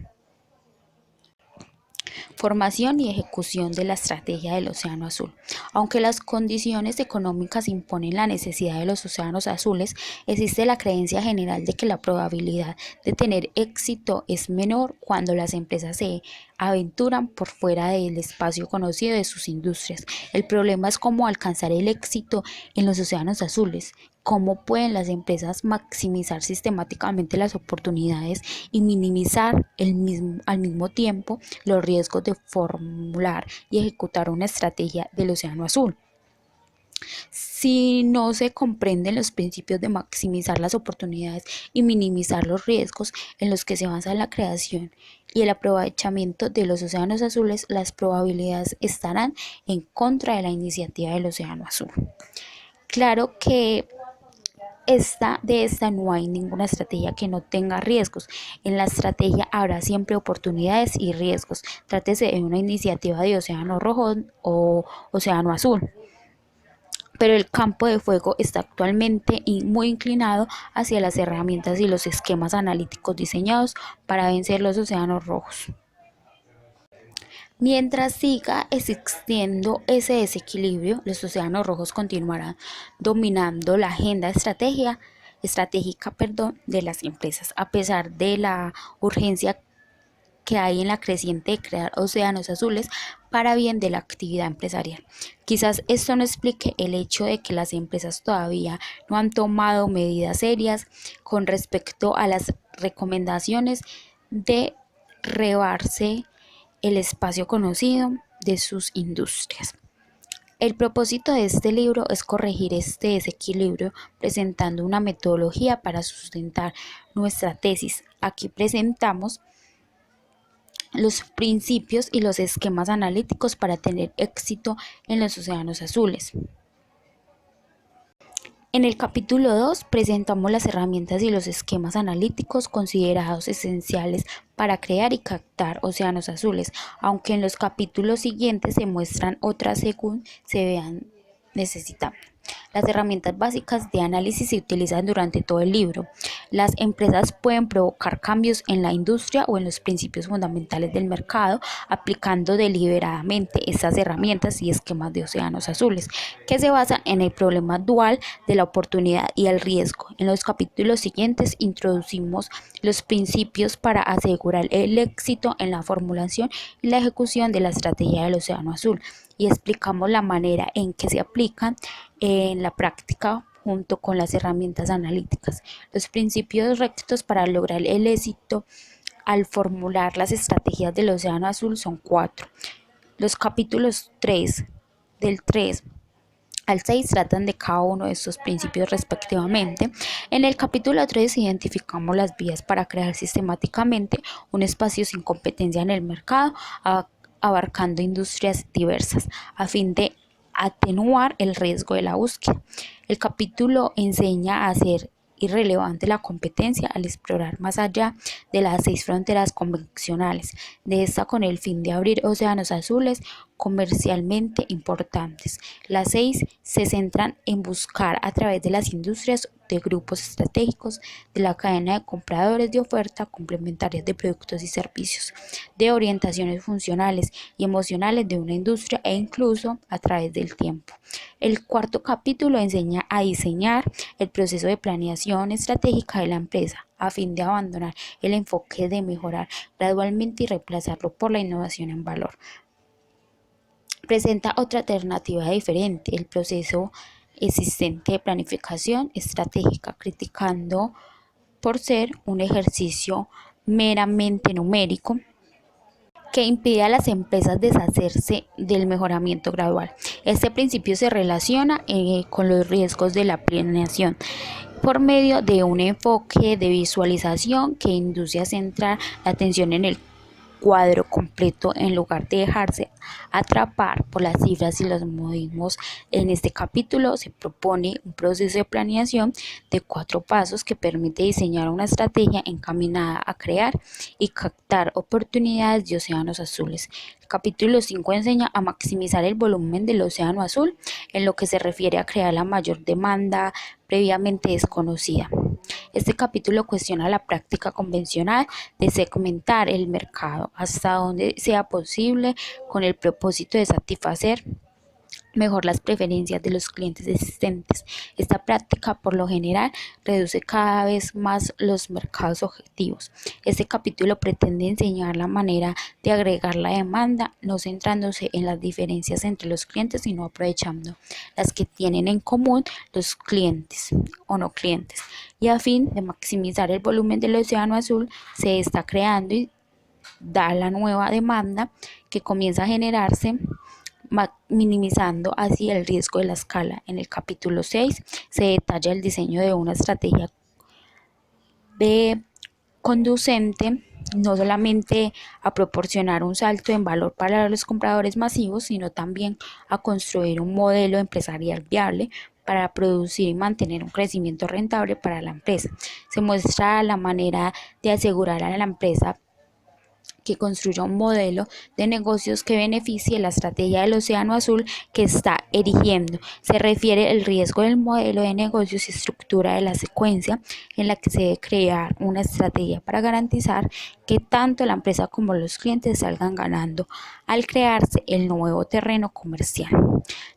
Formación y ejecución de la estrategia del Océano Azul. Aunque las condiciones económicas imponen la necesidad de los océanos azules, existe la creencia general de que la probabilidad de tener éxito es menor cuando las empresas se aventuran por fuera del espacio conocido de sus industrias. El problema es cómo alcanzar el éxito en los océanos azules. ¿Cómo pueden las empresas maximizar sistemáticamente las oportunidades y minimizar al mismo tiempo los riesgos de formular y ejecutar una estrategia del océano azul? Si no se comprenden los principios de maximizar las oportunidades y minimizar los riesgos en los que se basa la creación y el aprovechamiento de los océanos azules, las probabilidades estarán en contra de la iniciativa del océano azul. Claro que de esta no hay ninguna estrategia que no tenga riesgos. En la estrategia habrá siempre oportunidades y riesgos. Trátese de una iniciativa de océano rojo o océano azul. Pero el campo de juego está actualmente muy inclinado hacia las herramientas y los esquemas analíticos diseñados para vencer los océanos rojos. Mientras siga existiendo ese desequilibrio, los océanos rojos continuarán dominando la agenda estratégica de las empresas, a pesar de la urgencia que hay en la creciente de crear océanos azules para bien de la actividad empresarial. Quizás esto no explique el hecho de que las empresas todavía no han tomado medidas serias con respecto a las recomendaciones de rebarse el espacio conocido de sus industrias. El propósito de este libro es corregir este desequilibrio presentando una metodología para sustentar nuestra tesis. Aquí presentamos los principios y los esquemas analíticos para tener éxito en los océanos azules. En el capítulo 2 presentamos las herramientas y los esquemas analíticos considerados esenciales para crear y captar océanos azules, aunque en los capítulos siguientes se muestran otras según se vean necesitadas. Las herramientas básicas de análisis se utilizan durante todo el libro. Las empresas pueden provocar cambios en la industria o en los principios fundamentales del mercado aplicando deliberadamente estas herramientas y esquemas de océanos azules, que se basan en el problema dual de la oportunidad y el riesgo. En los capítulos siguientes introducimos los principios para asegurar el éxito en la formulación y la ejecución de la estrategia del océano azul y explicamos la manera en que se aplican en la práctica junto con las herramientas analíticas. Los principios rectos para lograr el éxito al formular las estrategias del Océano Azul son 4. Los capítulos 3 del 3 al 6 tratan de cada uno de estos principios respectivamente. En el capítulo 3 identificamos las vías para crear sistemáticamente un espacio sin competencia en el mercado, abarcando industrias diversas, a fin de atenuar el riesgo de la búsqueda. El capítulo enseña a hacer irrelevante la competencia al explorar más allá de las 6 fronteras convencionales, de esta con el fin de abrir océanos azules comercialmente importantes. Las 6 se centran en buscar a través de las industrias de grupos estratégicos de la cadena de compradores de oferta complementarias de productos y servicios, de orientaciones funcionales y emocionales de una industria e incluso a través del tiempo. El cuarto capítulo enseña a diseñar el proceso de planeación estratégica de la empresa a fin de abandonar el enfoque de mejorar gradualmente y reemplazarlo por la innovación en valor. Presenta otra alternativa diferente, el proceso existente de planificación estratégica, criticando por ser un ejercicio meramente numérico que impide a las empresas deshacerse del mejoramiento gradual. Este principio se relaciona con los riesgos de la planeación por medio de un enfoque de visualización que induce a centrar la atención en el cuadro completo en lugar de dejarse atrapar por las cifras y los modismos. En este capítulo se propone un proceso de planeación de 4 pasos que permite diseñar una estrategia encaminada a crear y captar oportunidades de océanos azules. El capítulo 5 enseña a maximizar el volumen del océano azul en lo que se refiere a crear la mayor demanda previamente desconocida. Este capítulo cuestiona la práctica convencional de segmentar el mercado hasta donde sea posible con el propósito de satisfacer mejor las preferencias de los clientes existentes. Esta práctica, por lo general, reduce cada vez más los mercados objetivos. Este capítulo pretende enseñar la manera de agregar la demanda, no centrándose en las diferencias entre los clientes, sino aprovechando las que tienen en común los clientes o no clientes. Y a fin de maximizar el volumen del océano azul, se está creando y da la nueva demanda que comienza a generarse, minimizando así el riesgo de la escala. En el capítulo 6 se detalla el diseño de una estrategia conducente no solamente a proporcionar un salto en valor para los compradores masivos, sino también a construir un modelo empresarial viable para producir y mantener un crecimiento rentable para la empresa. Se muestra la manera de asegurar a la empresa que construya un modelo de negocios que beneficie la estrategia del océano azul que está erigiendo. Se refiere al riesgo del modelo de negocios y estructura de la secuencia en la que se debe crear una estrategia para garantizar que tanto la empresa como los clientes salgan ganando al crearse el nuevo terreno comercial.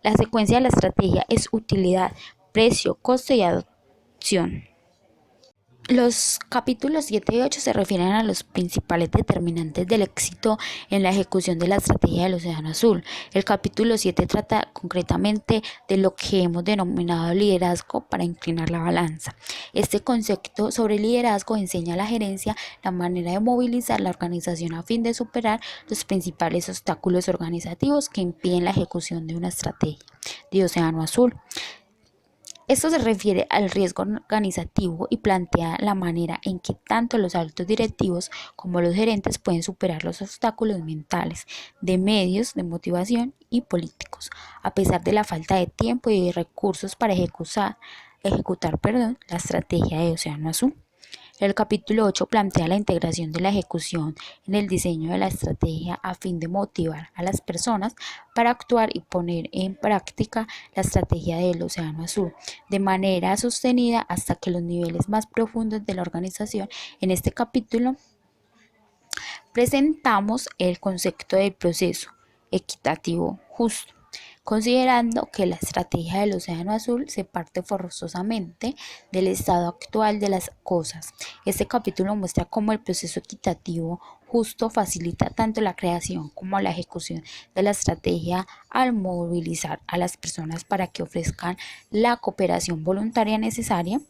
La secuencia de la estrategia es utilidad, precio, costo y adopción. Los capítulos 7 y 8 se refieren a los principales determinantes del éxito en la ejecución de la estrategia del océano azul. El capítulo 7 trata concretamente de lo que hemos denominado liderazgo para inclinar la balanza. Este concepto sobre liderazgo enseña a la gerencia la manera de movilizar la organización a fin de superar los principales obstáculos organizativos que impiden la ejecución de una estrategia de océano azul. Esto se refiere al riesgo organizativo y plantea la manera en que tanto los altos directivos como los gerentes pueden superar los obstáculos mentales, de medios, de motivación y políticos, a pesar de la falta de tiempo y de recursos para ejecutar la estrategia de Océano Azul. El capítulo 8 plantea la integración de la ejecución en el diseño de la estrategia a fin de motivar a las personas para actuar y poner en práctica la estrategia del océano azul de manera sostenida hasta que los niveles más profundos de la organización. En este capítulo presentamos el concepto del proceso equitativo justo, considerando que la estrategia del océano azul se parte forzosamente del estado actual de las cosas. Este capítulo muestra cómo el proceso equitativo justo facilita tanto la creación como la ejecución de la estrategia al movilizar a las personas para que ofrezcan la cooperación voluntaria necesaria.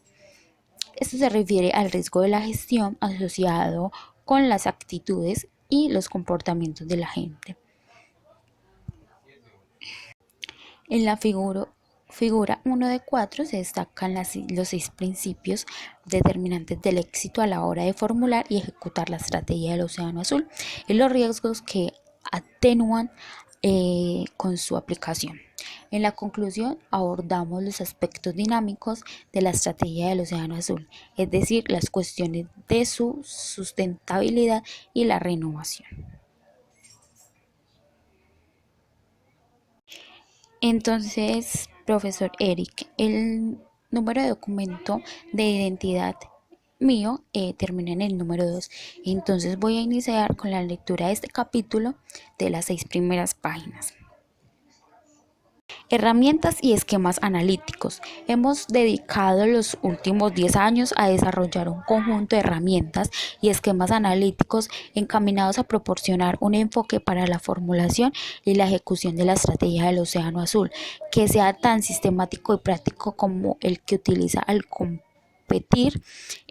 Esto se refiere al riesgo de la gestión asociado con las actitudes y los comportamientos de la gente. En la figura 1 de 4 se destacan los 6 principios determinantes del éxito a la hora de formular y ejecutar la estrategia del Océano Azul y los riesgos que atenúan con su aplicación. En la conclusión abordamos los aspectos dinámicos de la estrategia del Océano Azul, es decir, las cuestiones de su sustentabilidad y la renovación. Entonces, profesor Eric, el número de documento de identidad mío termina en el número 2. Entonces voy a iniciar con la lectura de este capítulo de las 6 primeras páginas. Herramientas y esquemas analíticos. Hemos dedicado los últimos 10 años a desarrollar un conjunto de herramientas y esquemas analíticos encaminados a proporcionar un enfoque para la formulación y la ejecución de la estrategia del Océano Azul, que sea tan sistemático y práctico como el que utiliza al competir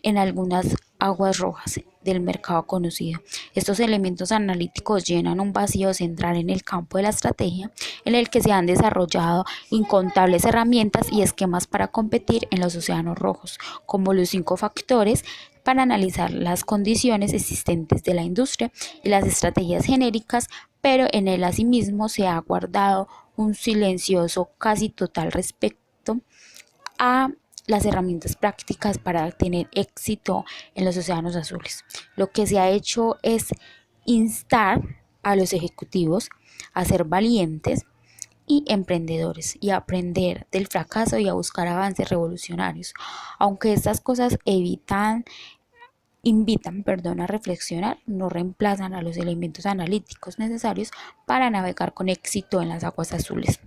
en algunas aguas rojas del mercado conocido. Estos elementos analíticos llenan un vacío central en el campo de la estrategia, en el que se han desarrollado incontables herramientas y esquemas para competir en los océanos rojos, como los 5 factores para analizar las condiciones existentes de la industria y las estrategias genéricas, pero en él asimismo se ha guardado un silencioso casi total respecto a las herramientas prácticas para tener éxito en los océanos azules. Lo que se ha hecho es instar a los ejecutivos a ser valientes y emprendedores y a aprender del fracaso y a buscar avances revolucionarios. Aunque estas cosas invitan a reflexionar, no reemplazan a los elementos analíticos necesarios para navegar con éxito en las aguas azules.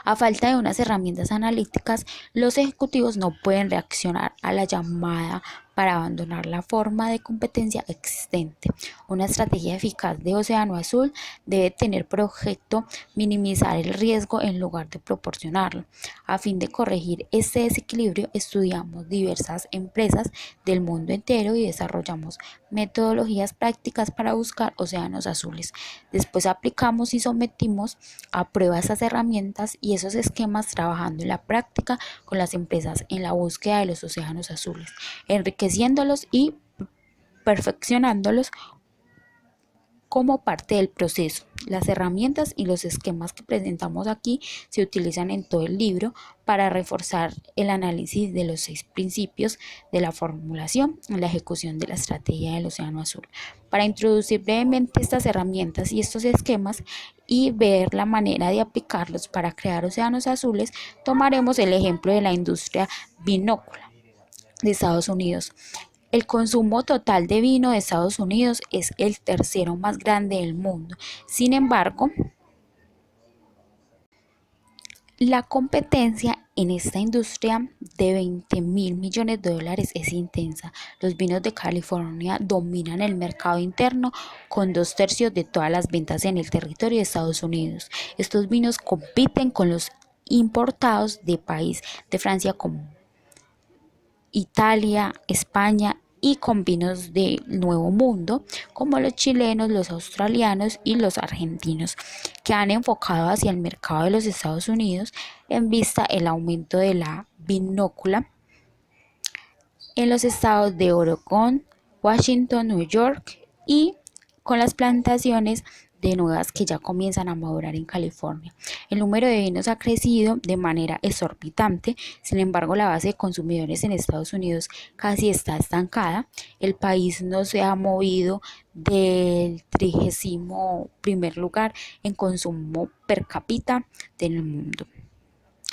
A falta de unas herramientas analíticas, los ejecutivos no pueden reaccionar a la llamada para abandonar la forma de competencia existente. Una estrategia eficaz de Océano Azul debe tener por objeto minimizar el riesgo en lugar de proporcionarlo. A fin de corregir este desequilibrio, estudiamos diversas empresas del mundo entero y desarrollamos metodologías prácticas para buscar océanos azules. Después aplicamos y sometimos a prueba esas herramientas y esos esquemas trabajando en la práctica con las empresas en la búsqueda de los océanos azules, enriqueciéndolos y perfeccionándolos como parte del proceso. Las herramientas y los esquemas que presentamos aquí se utilizan en todo el libro para reforzar el análisis de los 6 principios de la formulación y la ejecución de la estrategia del Océano Azul. Para introducir brevemente estas herramientas y estos esquemas y ver la manera de aplicarlos para crear océanos azules, tomaremos el ejemplo de la industria vinícola de Estados Unidos. El consumo total de vino de Estados Unidos es el tercero más grande del mundo. Sin embargo, la competencia en esta industria de 20.000 millones de dólares es intensa. Los vinos de California dominan el mercado interno con 2/3 de todas las ventas en el territorio de Estados Unidos. Estos vinos compiten con los importados de países de Francia como Italia, España y con vinos del Nuevo Mundo como los chilenos, los australianos y los argentinos, que han enfocado hacia el mercado de los Estados Unidos en vista el aumento de la vinícola en los estados de Oregón, Washington, New York y con las plantaciones de nuevas que ya comienzan a madurar en California. El número de vinos ha crecido de manera exorbitante, sin embargo la base de consumidores en Estados Unidos casi está estancada. El país no se ha movido del 31º lugar en consumo per cápita del mundo.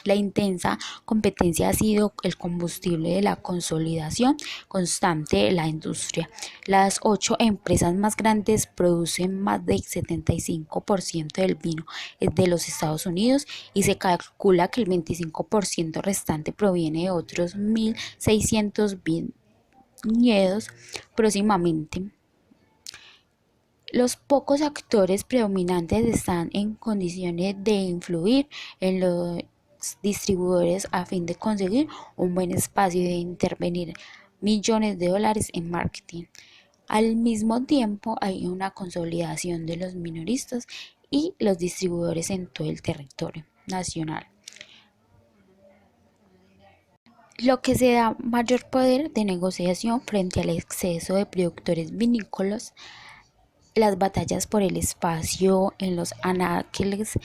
La intensa competencia ha sido el combustible de la consolidación constante de la industria. Las 8 empresas más grandes producen más del 75% del vino de los Estados Unidos y se calcula que el 25% restante proviene de otros 1.600 viñedos próximamente. Los pocos actores predominantes están en condiciones de influir en los distribuidores a fin de conseguir un buen espacio y de intervenir millones de dólares en marketing. Al mismo tiempo hay una consolidación de los minoristas y los distribuidores en todo el territorio nacional, lo que se da mayor poder de negociación frente al exceso de productores vinícolas. Las batallas por el espacio en los anaqueles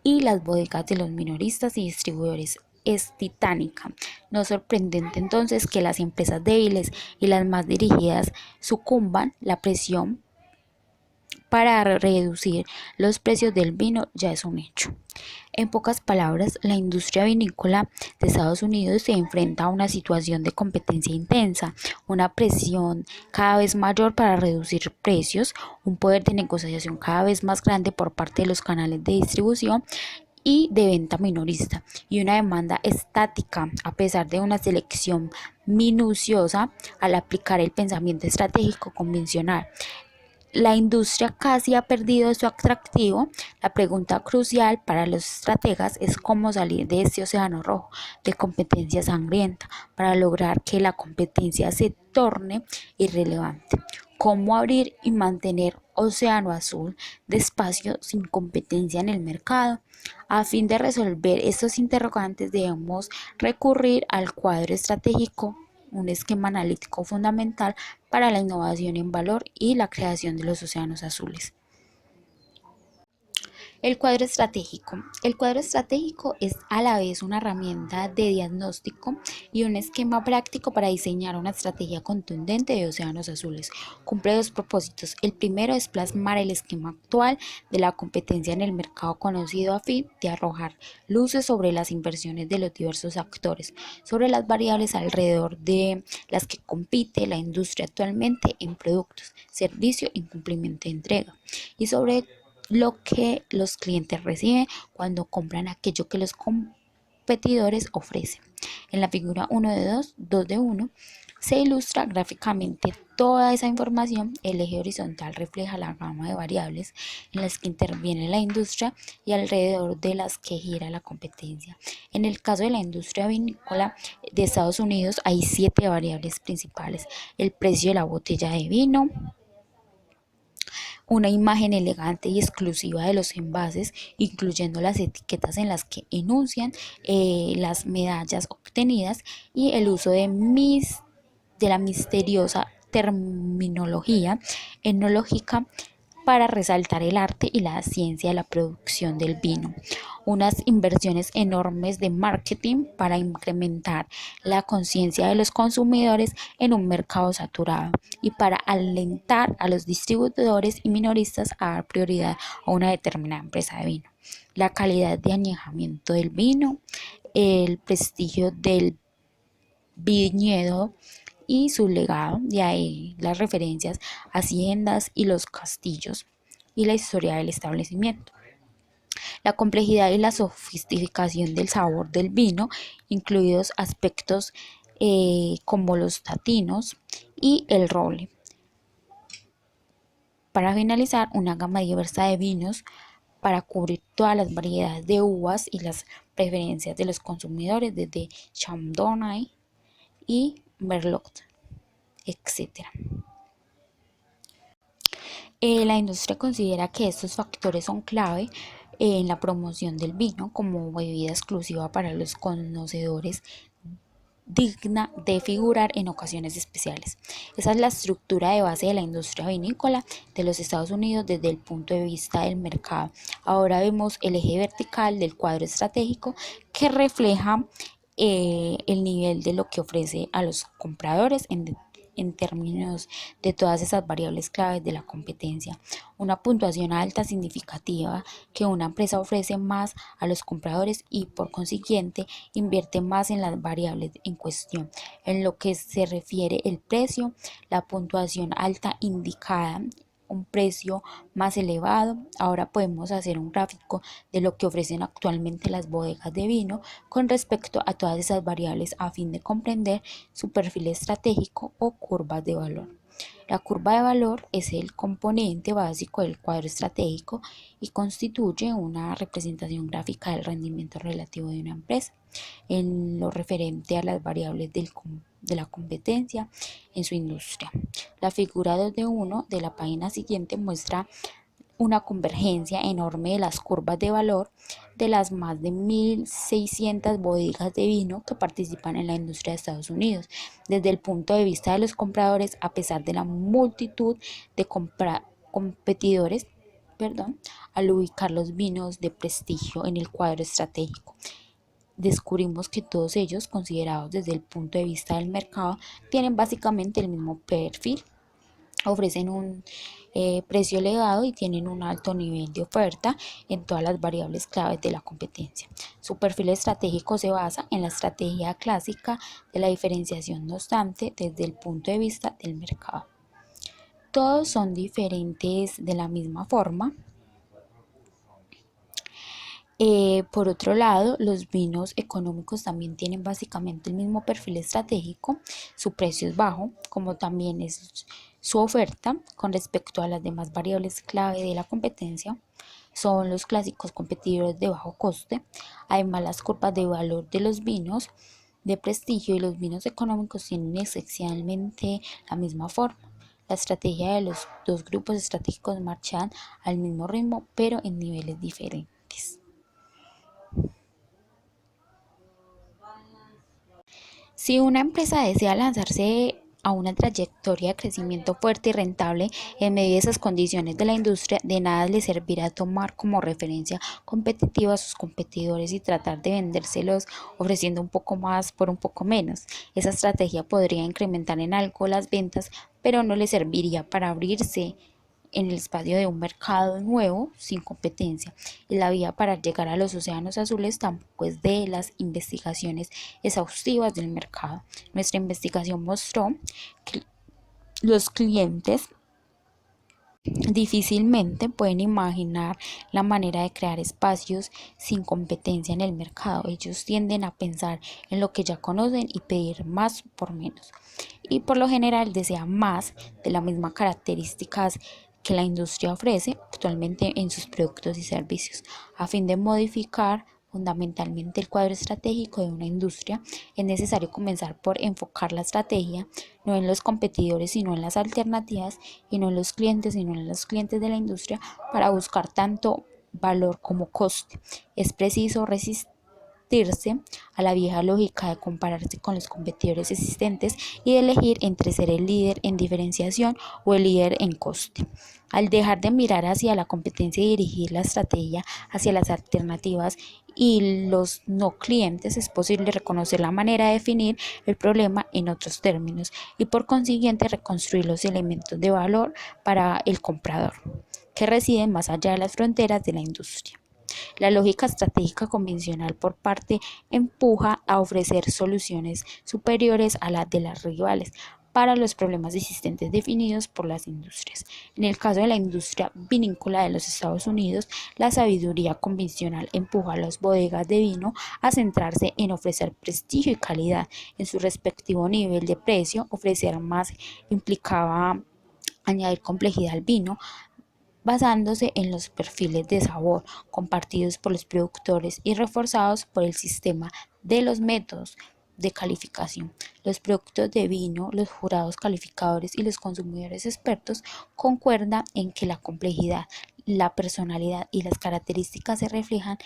y las bodegas de los minoristas y distribuidores es titánica. No es sorprendente entonces que las empresas débiles y las más dirigidas sucumban. La presión para reducir los precios del vino ya es un hecho. En pocas palabras, la industria vinícola de Estados Unidos se enfrenta a una situación de competencia intensa, una presión cada vez mayor para reducir precios, un poder de negociación cada vez más grande por parte de los canales de distribución y de venta minorista, y una demanda estática a pesar de una selección minuciosa al aplicar el pensamiento estratégico convencional. La industria casi ha perdido su atractivo. La pregunta crucial para los estrategas es cómo salir de este océano rojo de competencia sangrienta para lograr que la competencia se torne irrelevante. Cómo abrir y mantener océano azul de espacio sin competencia en el mercado. A fin de resolver estos interrogantes debemos recurrir al cuadro estratégico, un esquema analítico fundamental para la innovación en valor y la creación de los océanos azules. El cuadro estratégico. El cuadro estratégico es a la vez una herramienta de diagnóstico y un esquema práctico para diseñar una estrategia contundente de océanos azules. Cumple dos propósitos. El primero es plasmar el esquema actual de la competencia en el mercado conocido a fin de arrojar luces sobre las inversiones de los diversos actores, sobre las variables alrededor de las que compite la industria actualmente en productos, servicio y cumplimiento de entrega, y sobre lo que los clientes reciben cuando compran aquello que los competidores ofrecen. En la figura 1 de 2, 2 de 1, se ilustra gráficamente toda esa información. El eje horizontal refleja la gama de variables en las que interviene la industria y alrededor de las que gira la competencia. En el caso de la industria vinícola de Estados Unidos hay 7 variables principales: el precio de la botella de vino, una imagen elegante y exclusiva de los envases, incluyendo las etiquetas en las que enuncian las medallas obtenidas, y el uso de la misteriosa terminología enológica para resaltar el arte y la ciencia de la producción del vino. Unas inversiones enormes de marketing para incrementar la conciencia de los consumidores en un mercado saturado y para alentar a los distribuidores y minoristas a dar prioridad a una determinada empresa de vino. La calidad de añejamiento del vino, el prestigio del viñedo y su legado, de ahí las referencias a haciendas y los castillos, y la historia del establecimiento. La complejidad y la sofisticación del sabor del vino, incluidos aspectos como los taninos y el roble. Para finalizar, una gama diversa de vinos para cubrir todas las variedades de uvas y las preferencias de los consumidores, desde Chardonnay y Merlot, etc. La industria considera que estos factores son clave en la promoción del vino como bebida exclusiva para los conocedores, digna de figurar en ocasiones especiales. Esa es la estructura de base de la industria vinícola de los Estados Unidos desde el punto de vista del mercado. Ahora vemos el eje vertical del cuadro estratégico, que refleja el nivel de lo que ofrece a los compradores en términos de todas esas variables claves de la competencia. Una puntuación alta significativa que una empresa ofrece más a los compradores y por consiguiente invierte más en las variables en cuestión. En lo que se refiere al precio, la puntuación alta indicada un precio más elevado. Ahora podemos hacer un gráfico de lo que ofrecen actualmente las bodegas de vino con respecto a todas esas variables a fin de comprender su perfil estratégico o curvas de valor. La curva de valor es el componente básico del cuadro estratégico y constituye una representación gráfica del rendimiento relativo de una empresa en lo referente a las variables de la competencia en su industria. La figura 2 de 1 de la página siguiente muestra una convergencia enorme de las curvas de valor de las más de 1.600 bodegas de vino que participan en la industria de Estados Unidos. Desde el punto de vista de los compradores, a pesar de la multitud de competidores, al ubicar los vinos de prestigio en el cuadro estratégico, descubrimos que todos ellos, considerados desde el punto de vista del mercado, tienen básicamente el mismo perfil, ofrecen un precio elevado y tienen un alto nivel de oferta en todas las variables claves de la competencia. Su perfil estratégico se basa en la estrategia clásica de la diferenciación, no obstante, desde el punto de vista del mercado. Todos son diferentes de la misma forma. Por otro lado, los vinos económicos también tienen básicamente el mismo perfil estratégico, su precio es bajo, como también es su oferta con respecto a las demás variables clave de la competencia. Son los clásicos competidores de bajo coste. Además, las curvas de valor de los vinos de prestigio y los vinos económicos tienen esencialmente la misma forma. La estrategia de los dos grupos estratégicos marchan al mismo ritmo, pero en niveles diferentes. Si una empresa desea lanzarse a una trayectoria de crecimiento fuerte y rentable en medio de esas condiciones de la industria, de nada le servirá tomar como referencia competitiva a sus competidores y tratar de vendérselos ofreciendo un poco más por un poco menos. Esa estrategia podría incrementar en algo las ventas, pero no le serviría para abrirse en el espacio de un mercado nuevo sin competencia, y la vía para llegar a los océanos azules tampoco es de las investigaciones exhaustivas del mercado. Nuestra investigación mostró que los clientes difícilmente pueden imaginar la manera de crear espacios sin competencia en el mercado. Ellos tienden a pensar en lo que ya conocen y pedir más por menos. Y por lo general desean más de las mismas características que la industria ofrece actualmente en sus productos y servicios. A fin de modificar fundamentalmente el cuadro estratégico de una industria, es necesario comenzar por enfocar la estrategia no en los competidores sino en las alternativas, y no en los clientes sino en los clientes de la industria, para buscar tanto valor como coste. Es preciso resistirse a la vieja lógica de compararse con los competidores existentes y de elegir entre ser el líder en diferenciación o el líder en coste. Al dejar de mirar hacia la competencia y dirigir la estrategia hacia las alternativas y los no clientes, es posible reconocer la manera de definir el problema en otros términos y por consiguiente reconstruir los elementos de valor para el comprador que residen más allá de las fronteras de la industria. La lógica estratégica convencional por parte empuja a ofrecer soluciones superiores a las de las rivales para los problemas existentes definidos por las industrias. En el caso de la industria vinícola de los Estados Unidos, la sabiduría convencional empuja a las bodegas de vino a centrarse en ofrecer prestigio y calidad en su respectivo nivel de precio. Ofrecer más implicaba añadir complejidad al vino, basándose en los perfiles de sabor compartidos por los productores y reforzados por el sistema de los métodos de calificación. Los productos de vino, los jurados calificadores y los consumidores expertos concuerdan en que la complejidad, la personalidad y las características se reflejan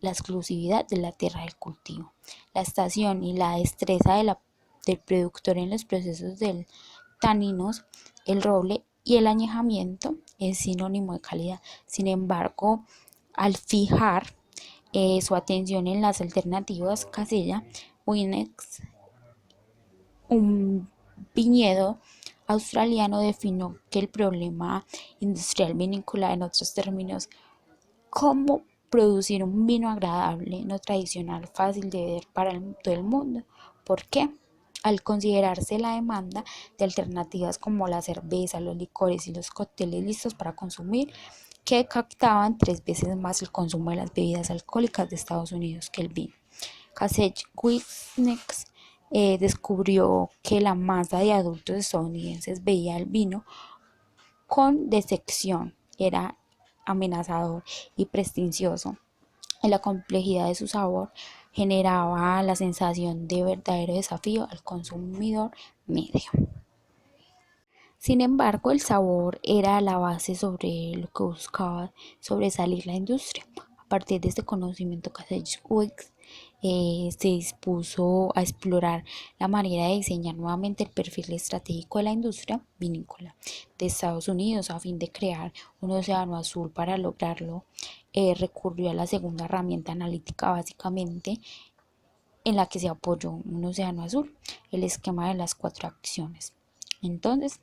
la exclusividad de la tierra del cultivo, la estación y la destreza del productor en los procesos del taninos. El roble y el añejamiento es sinónimo de calidad. Sin embargo, al fijar su atención en las alternativas, Casella Winex, un viñedo australiano, definió que el problema industrial vinícola, en otros términos, cómo producir un vino agradable, no tradicional, fácil de beber para todo el mundo. ¿Por qué? Al considerarse la demanda de alternativas como la cerveza, los licores y los cócteles listos para consumir, que captaban 3 veces más el consumo de las bebidas alcohólicas de Estados Unidos que el vino. Kasich Winex descubrió que la masa de adultos estadounidenses veía el vino con decepción, era amenazador y prestigioso, y la complejidad de su sabor generaba la sensación de verdadero desafío al consumidor medio. Sin embargo, el sabor era la base sobre lo que buscaba sobresalir la industria. A partir de este conocimiento, Kasich-Wicks se dispuso a explorar la manera de diseñar nuevamente el perfil estratégico de la industria vinícola de Estados Unidos a fin de crear un océano azul. Para lograrlo, recurrió a la segunda herramienta analítica básicamente en la que se apoyó un océano azul, el esquema de las cuatro acciones. Entonces,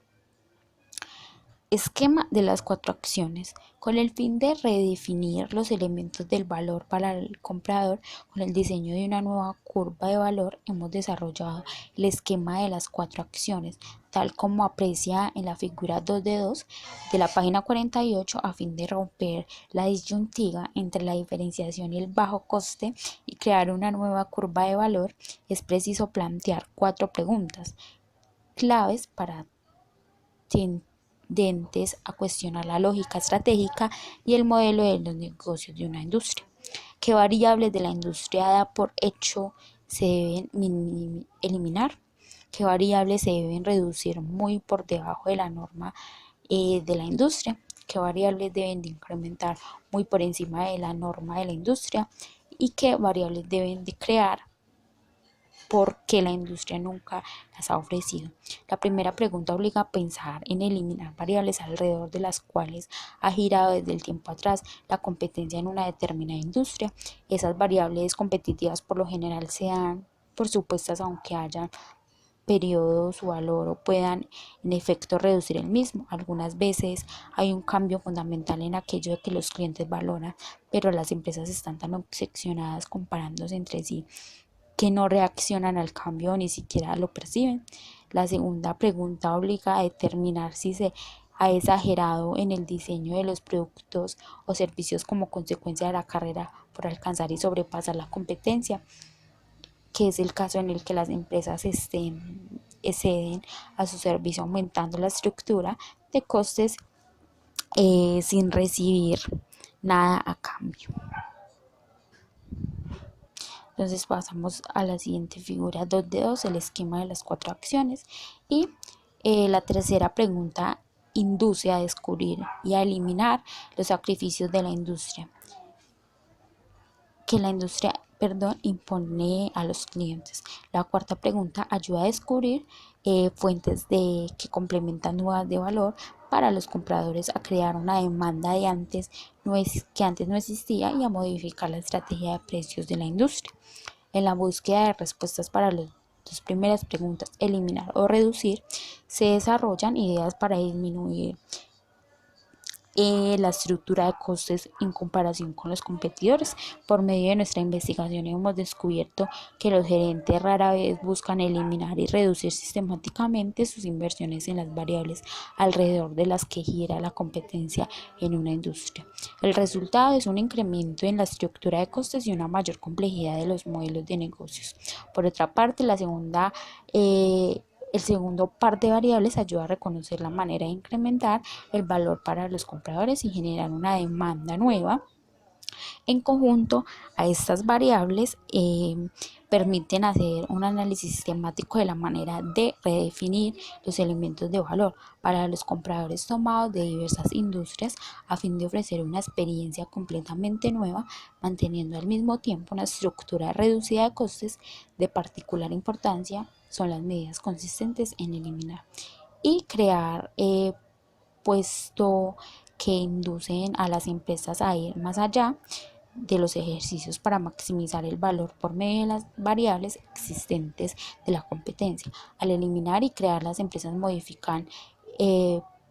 esquema de las cuatro acciones. Con el fin de redefinir los elementos del valor para el comprador, con el diseño de una nueva curva de valor, hemos desarrollado el esquema de las cuatro acciones, tal como aprecia en la figura 2 de 2 de la página 48, a fin de romper la disyuntiva entre la diferenciación y el bajo coste y crear una nueva curva de valor. Es preciso plantear cuatro preguntas claves para tendentes a cuestionar la lógica estratégica y el modelo de los negocios de una industria. ¿Qué variables de la industria da por hecho se deben eliminar? ¿Qué variables se deben reducir muy por debajo de la norma de la industria? ¿Qué variables deben de incrementar muy por encima de la norma de la industria? ¿Y qué variables deben de crear porque la industria nunca las ha ofrecido? La primera pregunta obliga a pensar en eliminar variables alrededor de las cuales ha girado desde el tiempo atrás la competencia en una determinada industria. Esas variables competitivas por lo general se dan por supuestas, aunque hayan periodo su valor o puedan en efecto reducir el mismo. Algunas veces hay un cambio fundamental en aquello de que los clientes valoran, pero las empresas están tan obsesionadas comparándose entre sí que no reaccionan al cambio o ni siquiera lo perciben. La segunda pregunta obliga a determinar si se ha exagerado en el diseño de los productos o servicios como consecuencia de la carrera por alcanzar y sobrepasar la competencia, que es el caso en el que las empresas exceden a su servicio aumentando la estructura de costes sin recibir nada a cambio. Entonces pasamos a la siguiente figura 2 de 2, el esquema de las cuatro acciones. Y la tercera pregunta induce a descubrir y a eliminar los sacrificios de la industria, que la industria impone a los clientes. La cuarta pregunta ayuda a descubrir fuentes que complementan nuevas de valor para los compradores, a crear una demanda que antes no existía y a modificar la estrategia de precios de la industria. En la búsqueda de respuestas para las dos primeras preguntas, eliminar o reducir, se desarrollan ideas para disminuir la estructura de costes en comparación con los competidores. Por medio de nuestra investigación hemos descubierto que los gerentes rara vez buscan eliminar y reducir sistemáticamente sus inversiones en las variables alrededor de las que gira la competencia en una industria. El resultado es un incremento en la estructura de costes y una mayor complejidad de los modelos de negocios. Por otra parte, el segundo par de variables ayuda a reconocer la manera de incrementar el valor para los compradores y generar una demanda nueva. En conjunto, a estas variables permiten hacer un análisis sistemático de la manera de redefinir los elementos de valor para los compradores tomados de diversas industrias, a fin de ofrecer una experiencia completamente nueva, manteniendo al mismo tiempo una estructura reducida de costes. De particular importancia son las medidas consistentes en eliminar y crear, puesto que inducen a las empresas a ir más allá de los ejercicios para maximizar el valor por medio de las variables existentes de la competencia. Al eliminar y crear, las empresas modifican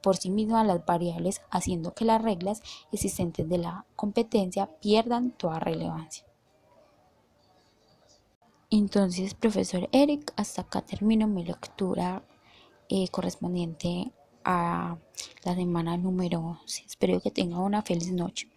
por sí mismas las variables, haciendo que las reglas existentes de la competencia pierdan toda relevancia. Entonces, profesor Eric, hasta acá termino mi lectura correspondiente a la semana número 11. Espero que tenga una feliz noche.